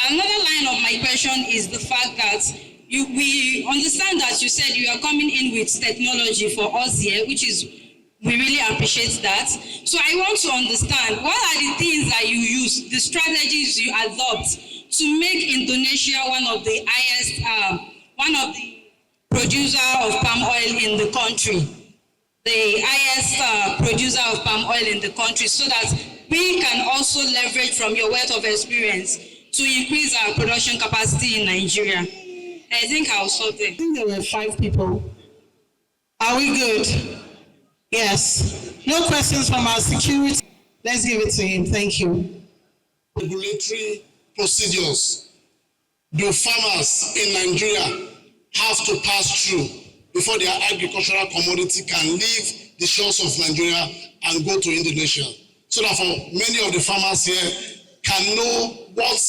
Speaker 14: Another line of my question is the fact that we understand that you said you are coming in with technology for us here, which is, we really appreciate that. So I want to understand, what are the things that you use, the strategies you adopt to make Indonesia one of the producer of palm oil in the country, the highest producer of palm oil in the country, so that we can also leverage from your wealth of experience to increase our production capacity in Nigeria. I think I'll stop there.
Speaker 5: I think there were 5 people. Are we good? Yes. No questions from our security. Let's give it to him. Thank you.
Speaker 8: Regulatory procedures do farmers in Nigeria have to pass through before their agricultural commodity can leave the shores of Nigeria and go to Indonesia? So that for many of the farmers here can know what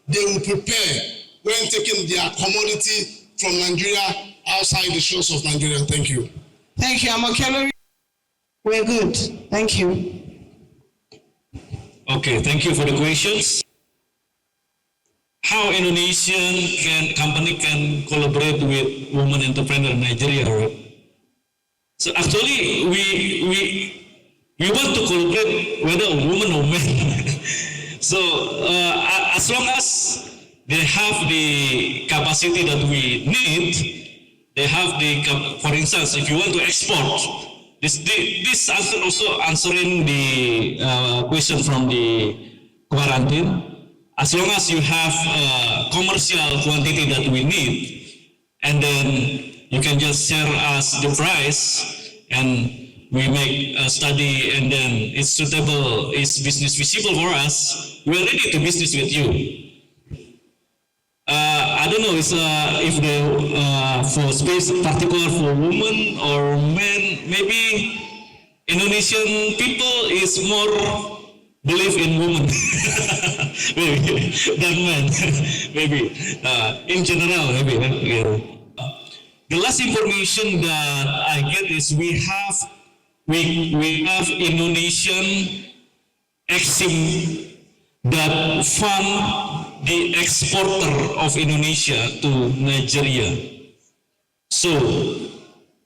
Speaker 13: they will prepare when taking their commodity from Nigeria outside the shores of Nigeria. Thank you.
Speaker 5: Thank you, Ilorin. We're good. Thank you.
Speaker 10: Okay, thank you for the questions. How Indonesian company can collaborate with women entrepreneur in Nigeria, right? So actually, we want to collaborate whether a woman or man. So as long as they have the capacity that we need, they have the, for instance, if you want to export, this also answering the question from the quarantine. As long as you have commercial quantity that we need, and then you can just share us the price, and we make a study, and then it's suitable, it's business visible for us, we are ready to business with you. I don't know if the for space particular for women or men, maybe Indonesian people is more believe in women maybe than men. Maybe in general, maybe. The last information that I get is we have Indonesian Exim that fund the exporter of Indonesia to Nigeria. So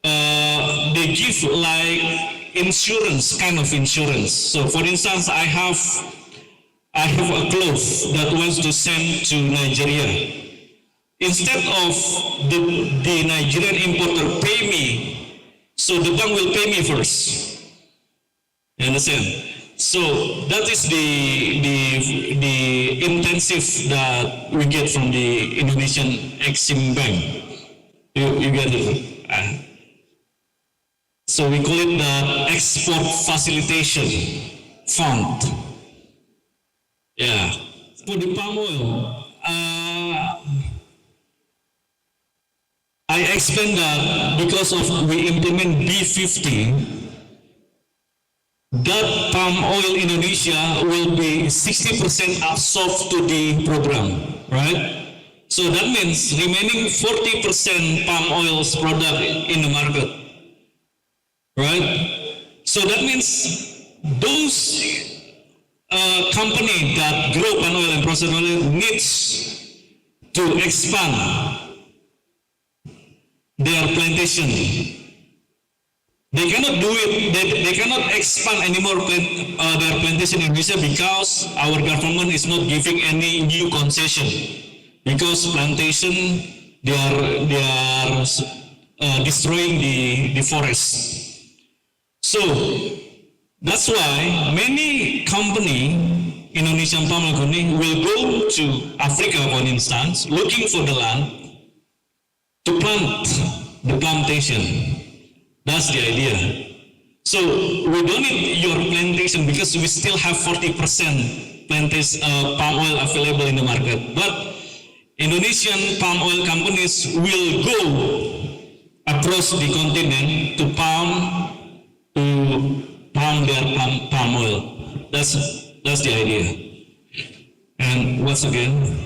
Speaker 10: they give like insurance, kind of insurance. So for instance, I have a cloth that wants to send to Nigeria. Instead of the Nigerian importer pay me, so the bank will pay me first. You understand? So that is the intensive that we get from the Indonesian Exim Bank. You get it? So we call it the Export Facilitation Fund. Yeah. For the palm oil, I explained that because of we implement B50, that palm oil Indonesia will be 60% absorbed to the program, right? So that means remaining 40% palm oil's product in the market, right? So that means those company that grow palm oil and process oil needs to expand their plantation. They cannot do it, they cannot expand anymore their plantation in Indonesia because our government is not giving any new concession. Because plantation, they are destroying the forest. So that's why many company, Indonesian palm oil company, will go to Africa, for instance, looking for the land to plant the plantation. That's the idea. So we don't need your plantation because we still have 40% plantation palm oil available in the market. But Indonesian palm oil companies will go across the continent to palm their palm oil. That's the idea. And once again,